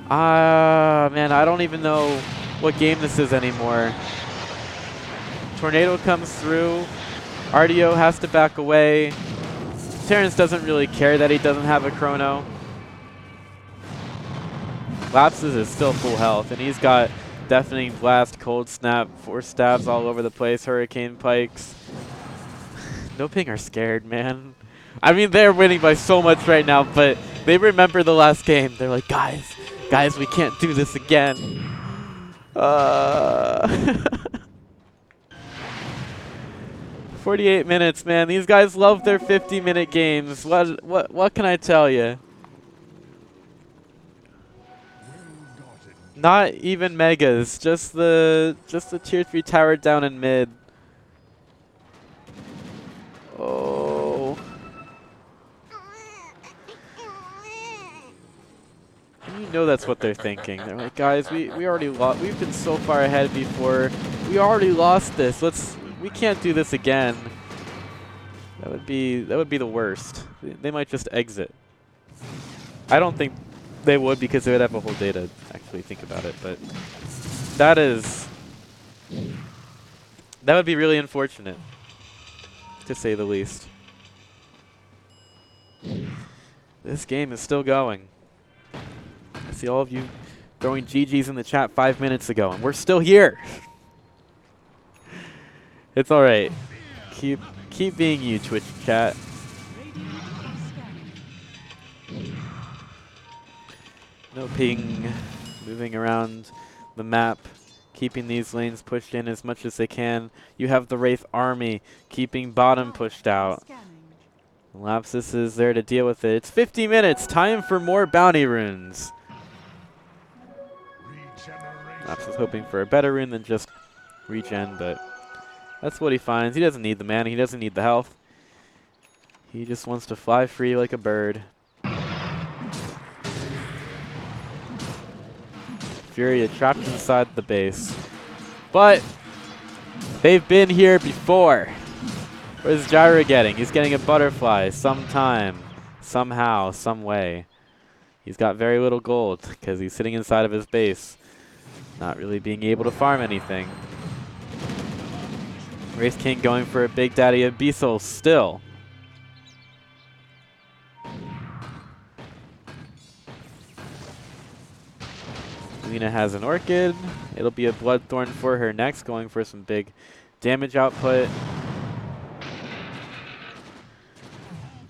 man, I don't even know what game this is anymore. Tornado comes through. RDO has to back away. Terrence doesn't really care that he doesn't have a Chrono. Lapsus is still full health, and he's got Deafening Blast, Cold Snap, Force Stabs all over the place, Hurricane Pikes. No Ping are scared, man. I mean, they're winning by so much right now, but they remember the last game. They're like, guys, we can't do this again. 48 minutes, man. These guys love their 50-minute games. What can I tell you? Not even megas, just the tier 3 tower down in mid. Oh. And you know that's what they're thinking. They're like, guys, we already lost. We've been so far ahead before. We already lost this. We can't do this again. That would be the worst. They might just exit. I don't think they would, because they would have a whole day to actually think about it, but that would be really unfortunate, to say the least. This game is still going. I see all of you throwing GGs in the chat 5 minutes ago, and we're still here. It's all right. Keep being you, Twitch chat. No Ping, moving around the map, keeping these lanes pushed in as much as they can. You have the Wraith army keeping bottom pushed out. Lapsus is there to deal with it. It's 50 minutes. Time for more bounty runes. Lapsus hoping for a better rune than just regen, but that's what he finds. He doesn't need the mana. He doesn't need the health. He just wants to fly free like a bird. Furia trapped inside the base. But they've been here before. What is Gyra getting? He's getting a butterfly sometime, somehow, some way. He's got very little gold because he's sitting inside of his base, not really being able to farm anything. Wraith King going for a Big Daddy Abyssal still. Lena has an Orchid. It'll be a Bloodthorn for her next, going for some big damage output.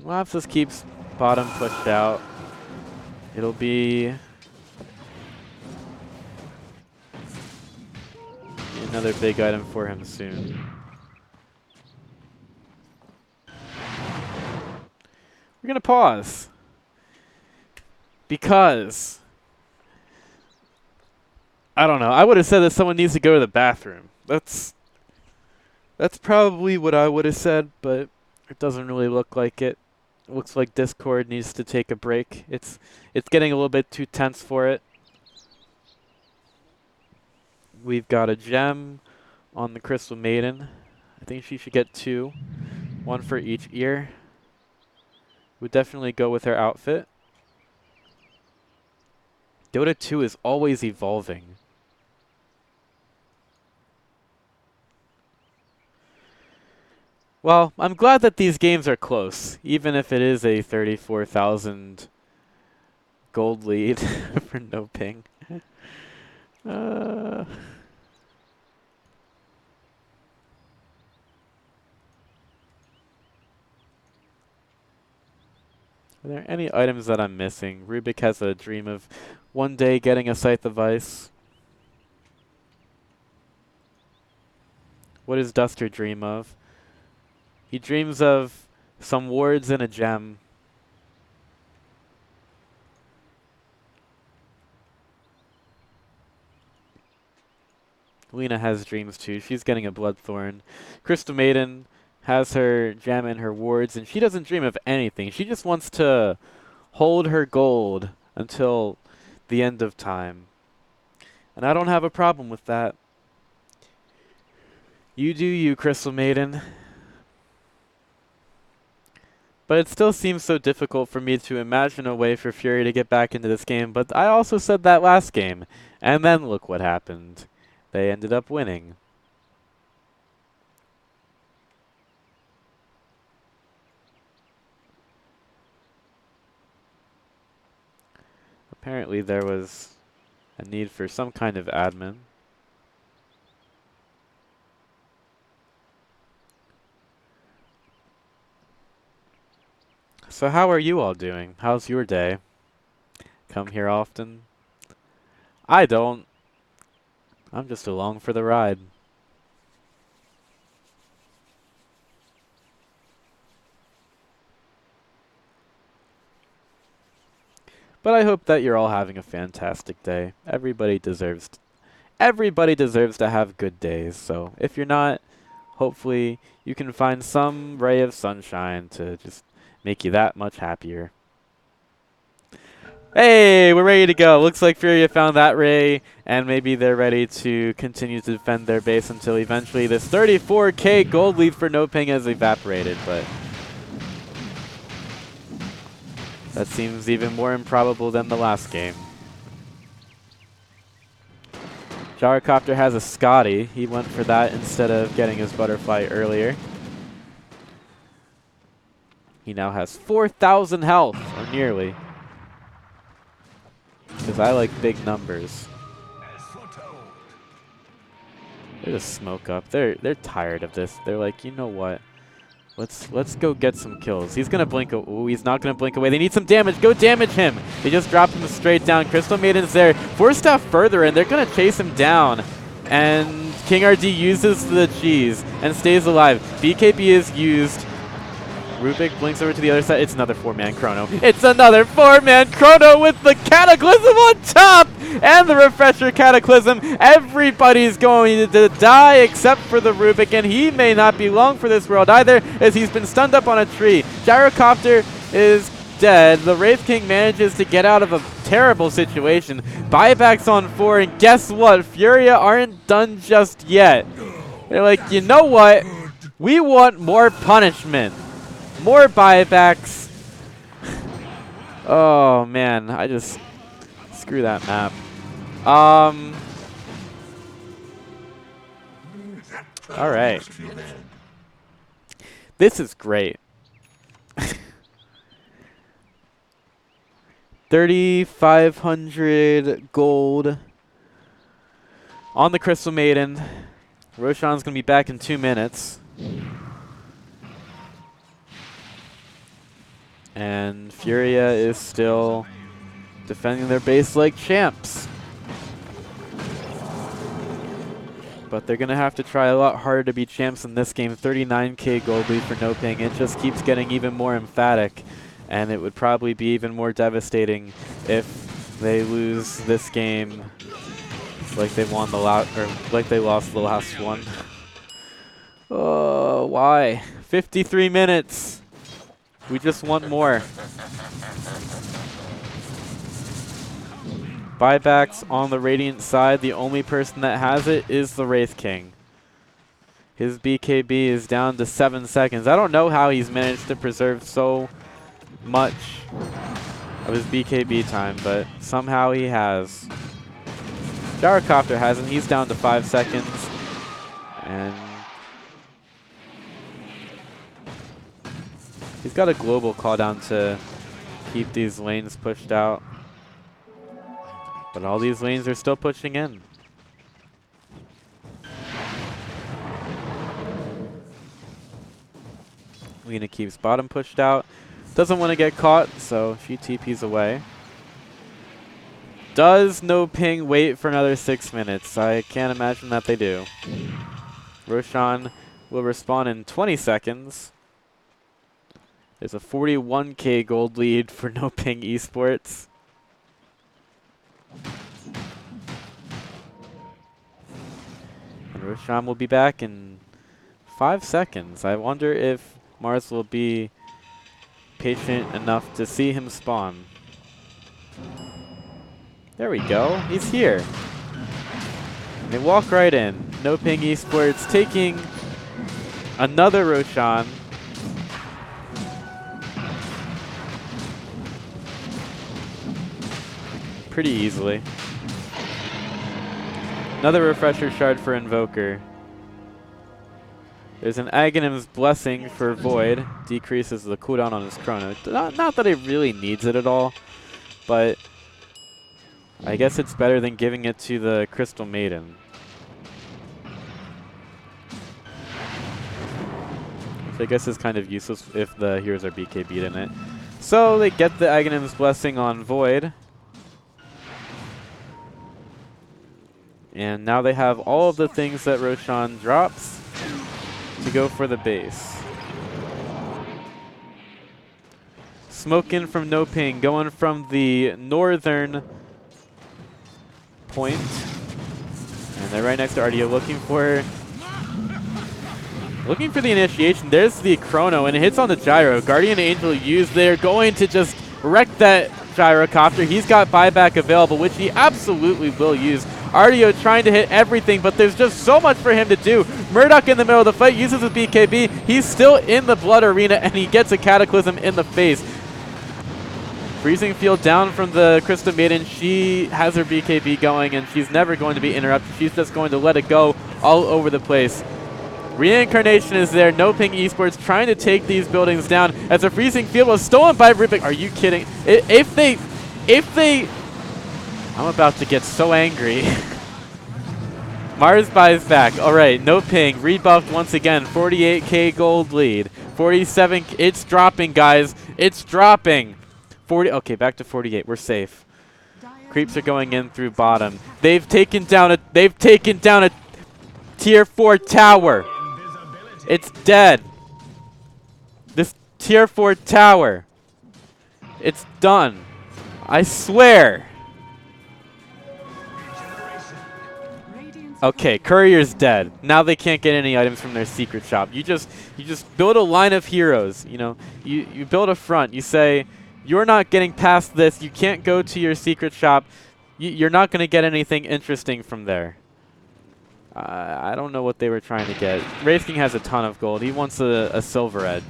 Lapsus keeps bottom pushed out. It'll be another big item for him soon. We're going to pause because I don't know. I would have said that someone needs to go to the bathroom. That's probably what I would have said, but it doesn't really look like it. Looks like Discord needs to take a break. It's getting a little bit too tense for it. We've got a gem on the Crystal Maiden. I think she should get 2. 1 for each ear. Would definitely go with her outfit. Dota 2 is always evolving. Well, I'm glad that these games are close, even if it is a 34,000 gold lead for no ping. Are there any items that I'm missing? Rubik has a dream of one day getting a Scythe of Ice. What does Duster dream of? He dreams of some wards and a gem. Lena has dreams too. She's getting a Bloodthorn. Crystal Maiden has her gem and her wards, and she doesn't dream of anything. She just wants to hold her gold until the end of time. And I don't have a problem with that. You do you, Crystal Maiden. But it still seems so difficult for me to imagine a way for Fury to get back into this game. But I also said that last game. And then look what happened. They ended up winning. Apparently there was a need for some kind of admin. So how are you all doing? How's your day? Come here often? I don't. I'm just along for the ride. But I hope that you're all having a fantastic day. Everybody deserves to have good days. So if you're not, hopefully you can find some ray of sunshine to just make you that much happier. Hey, we're ready to go. Looks like Furia found that ray, and maybe they're ready to continue to defend their base until eventually this 34k gold lead for No Ping has evaporated, but that seems even more improbable than the last game. Gyrocopter has a Scotty. He went for that instead of getting his butterfly earlier. He now has 4,000 health, or nearly. Because I like big numbers. They just smoke up. They're tired of this. They're like, you know what? Let's go get some kills. He's gonna blink. Ooh, he's not gonna blink away. They need some damage. Go damage him. They just dropped him straight down. Crystal Maiden's there. 4 staff further, and they're gonna chase him down. And King RD uses the cheese and stays alive. BKB is used. Rubik blinks over to the other side. It's another 4-man chrono. It's another 4-man chrono with the Cataclysm on top! And the Refresher Cataclysm. Everybody's going to die except for the Rubik, and he may not be long for this world either, as he's been stunned up on a tree. Gyrocopter is dead. The Wraith King manages to get out of a terrible situation. Buybacks on 4, and guess what? Furia aren't done just yet. They're like, you know what? We want more punishment. More buybacks. Oh man, I just screw that map. All right. This is great. 3,500 gold on the Crystal Maiden. Roshan's gonna be back in 2 minutes. And Furia is still defending their base like champs. But they're going to have to try a lot harder to be champs in this game. 39k gold lead for No Ping. It just keeps getting even more emphatic. And it would probably be even more devastating if they lose this game like they won the last, or like they lost the last one. Oh, why? 53 minutes. We just want more. Buybacks on the Radiant side. The only person that has it is the Wraith King. His BKB is down to 7 seconds. I don't know how he's managed to preserve so much of his BKB time, but somehow he has. Gyrocopter hasn't. He's down to 5 seconds. And he's got a global call down to keep these lanes pushed out. But all these lanes are still pushing in. Lina keeps bottom pushed out. Doesn't want to get caught, so she TPs away. Does No Ping wait for another 6 minutes? I can't imagine that they do. Roshan will respawn in 20 seconds. There's a 41k gold lead for No Ping Esports. And Roshan will be back in 5 seconds. I wonder if Mars will be patient enough to see him spawn. There we go. He's here. And they walk right in. No Ping Esports taking another Roshan. Pretty easily. Another refresher shard for Invoker. There's an Aghanim's Blessing for Void. Decreases the cooldown on his Chrono. Not that he really needs it at all, but I guess it's better than giving it to the Crystal Maiden. Which I guess is kind of useless if the heroes are BKB'd in it. So they get the Aghanim's Blessing on Void. And now they have all of the things that Roshan drops to go for the base. Smoke in from No Ping, going from the northern point. And they're right next to Artio looking for the initiation. There's the Chrono, and it hits on the Gyro. Guardian Angel used. They're going to just wreck that Gyrocopter. He's got buyback available, which he absolutely will use. Artio trying to hit everything, but there's just so much for him to do. Murdoch in the middle of the fight uses his BKB. He's still in the Blood Arena, and he gets a Cataclysm in the face. Freezing Field down from the Crystal Maiden. She has her BKB going, and she's never going to be interrupted. She's just going to let it go all over the place. Reincarnation is there. No Ping Esports trying to take these buildings down as a Freezing Field was stolen by Rubik. Are you kidding? If they I'm about to get so angry. Mars buys back. All right, No Ping rebuffed once again. 48k gold lead. 47. It's dropping, guys. It's dropping. 40. Okay, back to 48. We're safe. Creeps are going in through bottom. They've taken down a tier 4 tower. It's dead. This tier 4 tower. It's done. I swear. Okay, Courier's dead. Now they can't get any items from their secret shop. You just build a line of heroes. You know, you build a front. You say, you're not getting past this. You can't go to your secret shop. You're not going to get anything interesting from there. I don't know what they were trying to get. Wraith King has a ton of gold. He wants a silver edge.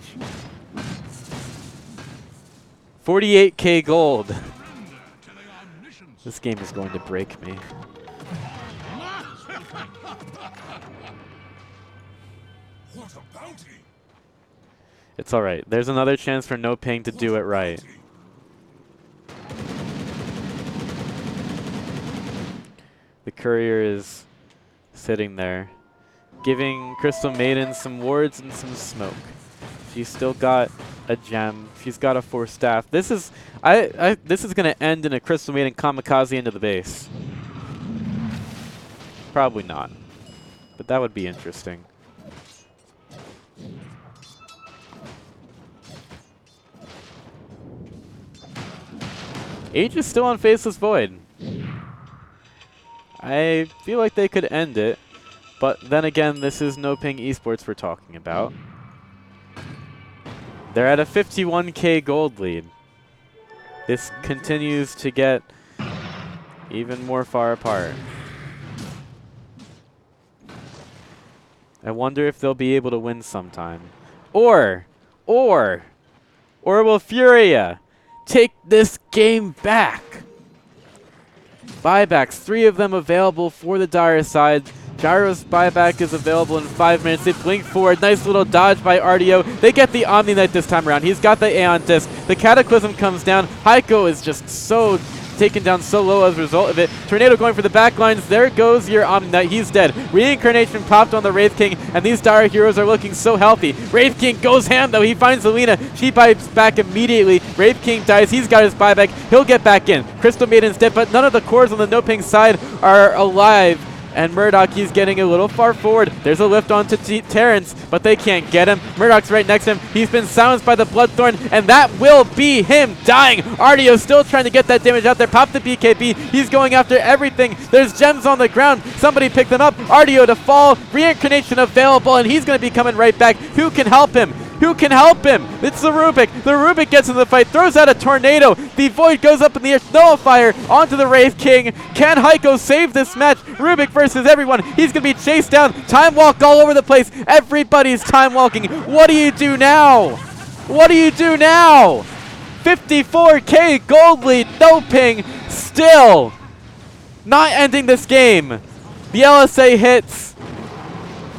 48k gold. This game is going to break me. What a bounty! It's alright. There's another chance for No Ping to do it right. The Courier is sitting there, giving Crystal Maiden some wards and some smoke. She's still got a gem. She's got a 4 staff. This is this is gonna end in a Crystal Maiden kamikaze into the base. Probably not, but that would be interesting. Age is still on Faceless Void. I feel like they could end it, but then again, this is No Ping Esports we're talking about. They're at a 51k gold lead. This continues to get even more far apart. I wonder if they'll be able to win sometime. Or will Furia take this game back? Buybacks, 3 of them available for the Dire side. Gyro's buyback is available in 5 minutes. They blink forward. Nice little dodge by RDO. They get the Omni Knight this time around. He's got the Aeon Disc. The Cataclysm comes down. Heiko is just so taken down so low as a result of it. Tornado going for the backlines. There goes your Omni Knight. He's dead. Reincarnation popped on the Wraith King, and these Dire heroes are looking so healthy. Wraith King goes ham, though. He finds Alina. She buys back immediately. Wraith King dies. He's got his buyback. He'll get back in. Crystal Maiden's dead, but none of the cores on the No Ping side are alive. And Murdoch, he's getting a little far forward. There's a lift onto Terrence, but they can't get him. Murdoch's right next to him. He's been silenced by the Bloodthorn, and that will be him dying. Artio still trying to get that damage out there. Pop the BKB. He's going after everything. There's gems on the ground. Somebody pick them up. Artio to fall. Reincarnation available, and he's going to be coming right back. Who can help him? Who can help him? It's the Rubik. The Rubik gets in the fight, throws out a tornado. The Void goes up in the air. Nullifier onto the Wraith King. Can Heiko save this match? Rubik versus everyone. He's going to be chased down. Time walk all over the place. Everybody's time walking. What do you do now? What do you do now? 54k gold lead. No Ping. Still not ending this game. The LSA hits.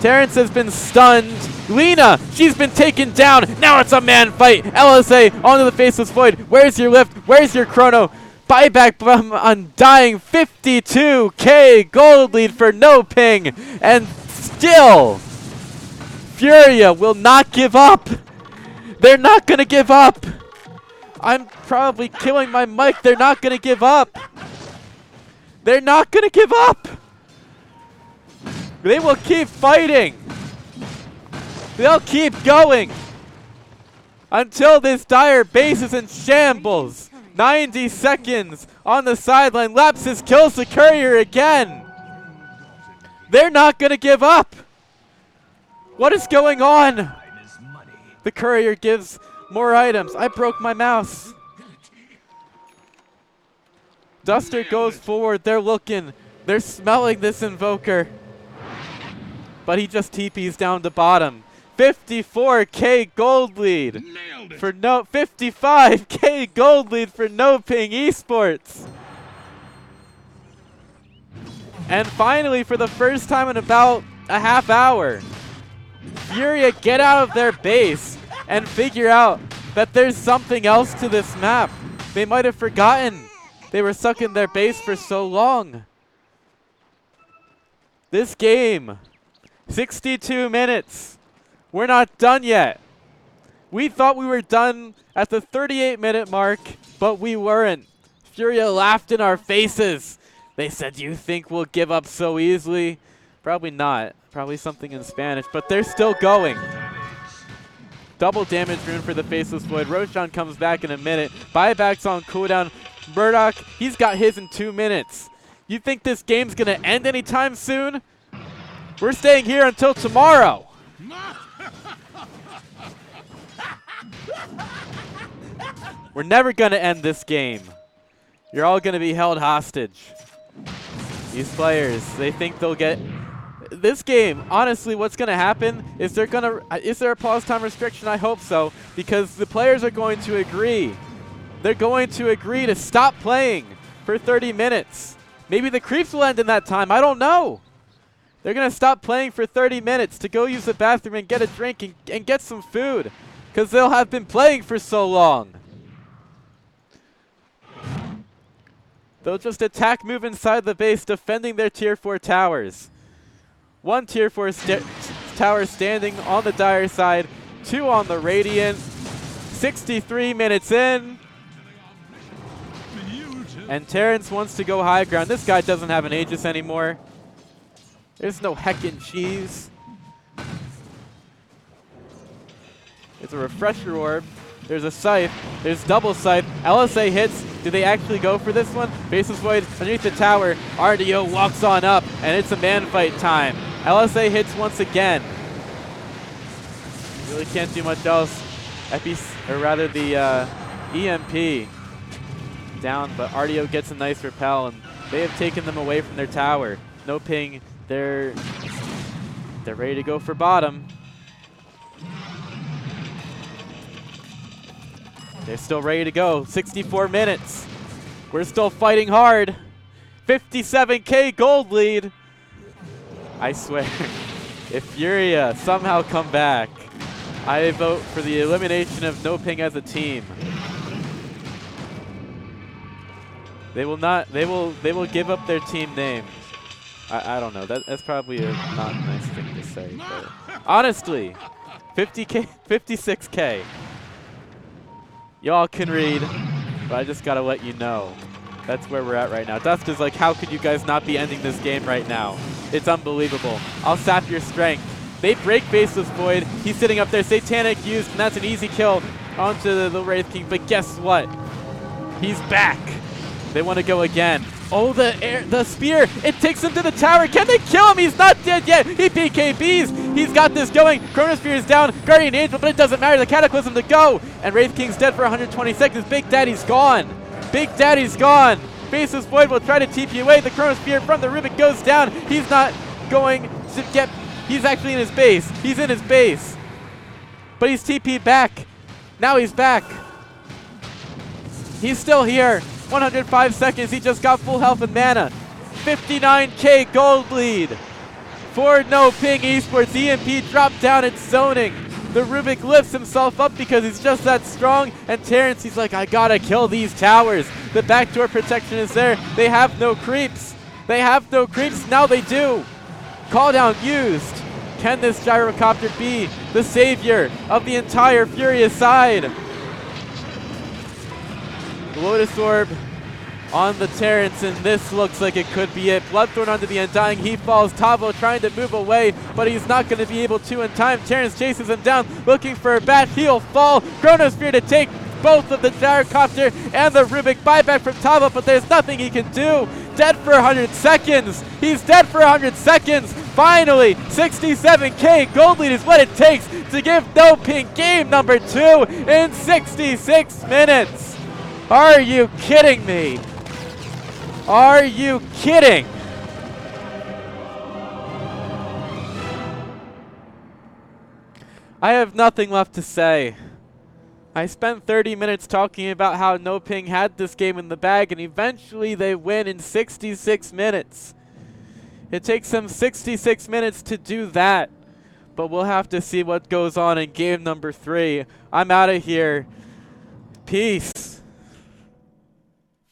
Terrence has been stunned. Lina, she's been taken down. Now it's a man fight. LSA onto the Faceless Void. Where's your lift? Where's your chrono? Buyback from Undying. 52k gold lead for No Ping. And still, Furia will not give up. They're not going to give up. I'm probably killing my mic. They're not going to give up. They're not going to give up. They will keep fighting. They'll keep going until this Dire base is in shambles. 90 seconds on the sideline. Lapsus kills the Courier again. They're not going to give up. What is going on? The Courier gives more items. I broke my mouse. Duster goes forward. They're looking. They're smelling this Invoker. But he just TPs down to bottom. 54k gold lead for 55k gold lead for No Ping Esports. And finally, for the first time in about a half hour, Furia get out of their base and figure out that there's something else to this map. They might have forgotten they were stuck in their base for so long. This game, 62 minutes. We're not done yet. We thought we were done at the 38-minute mark, but we weren't. Furia laughed in our faces. They said, "You think we'll give up so easily?" Probably not. Probably something in Spanish, but they're still going. Double damage rune for the Faceless Void. Roshan comes back in a minute. Buyback's on cooldown. Murdoch, he's got his in 2 minutes. You think this game's going to end anytime soon? We're staying here until tomorrow. We're never going to end this game. You're all going to be held hostage. These players, they think they'll get... This game, honestly, what's going to happen is is there a pause time restriction? I hope so, because the players are going to agree. They're going to agree to stop playing for 30 minutes. Maybe the creeps will end in that time. I don't know. They're going to stop playing for 30 minutes to go use the bathroom and get a drink and get some food, because they'll have been playing for so long. They'll just attack, move inside the base, defending their tier 4 towers. One tier 4 tower standing on the Dire side, 2 on the Radiant. 63 minutes in. And Terrence wants to go high ground. This guy doesn't have an Aegis anymore. There's no heckin' cheese. It's a refresher orb. There's a scythe. There's double scythe. LSA hits. Do they actually go for this one? Faceless Void underneath the tower. RDO walks on up, and it's a man fight time. LSA hits once again. Really can't do much else. or rather the EMP down, but RDO gets a nice repel, and they have taken them away from their tower. No ping. They're ready to go for bottom. They're still ready to go. 64 minutes. We're still fighting hard. 57K gold lead. I swear, if Furia somehow come back, I vote for the elimination of No Ping as a team. They will not. They will give up their team name. I don't know. That's probably a not nice thing to say. But honestly, 50K, 56K. Y'all can read, but I just gotta let you know. That's where we're at right now. Dust is like, how could you guys not be ending this game right now? It's unbelievable. I'll sap your strength. They break Faceless Void. He's sitting up there. Satanic used, and that's an easy kill onto the Wraith King. But guess what? He's back. They want to go again. Oh, the spear. It takes him to the tower. Can they kill him? He's not dead yet. He PKBs. He's got this going. Chronosphere is down. Guardian Angel, but it doesn't matter. The Cataclysm to go. And Wraith King's dead for 120 seconds. Big Daddy's gone. Big Daddy's gone. Faceless Void will try to TP away. The Chronosphere from the Rubik goes down. He's not going to get... He's actually in his base. He's in his base. But he's TP'd back. Now he's back. He's still here. 105 seconds. He just got full health and mana. 59K gold lead for No Ping Esports. EMP dropped down. It's zoning. The Rubik lifts himself up because he's just that strong. And Terrence, he's like, I gotta kill these towers. The backdoor protection is there. They have no creeps. They have no creeps. Now they do. Call down used. Can this gyrocopter be the savior of the entire Furious side? Lotus Orb on the Terrence, and this looks like it could be it. Bloodthorn onto the Undying. He falls. Tavo trying to move away, but he's not going to be able to in time. Terrence chases him down, looking for a bat. He'll fall. Chronosphere to take both of the gyrocopter and the Rubik. Buyback from Tavo, but there's nothing he can do. Dead for 100 seconds. He's dead for 100 seconds. Finally, 67K gold lead is what it takes to give No Ping game number 2 in 66 minutes. Are you kidding me? Are you kidding? I have nothing left to say. I spent 30 minutes talking about how No Ping had this game in the bag, and eventually they win in 66 minutes. It takes them 66 minutes to do that, but we'll have to see what goes on in game number 3. I'm out of here. Peace.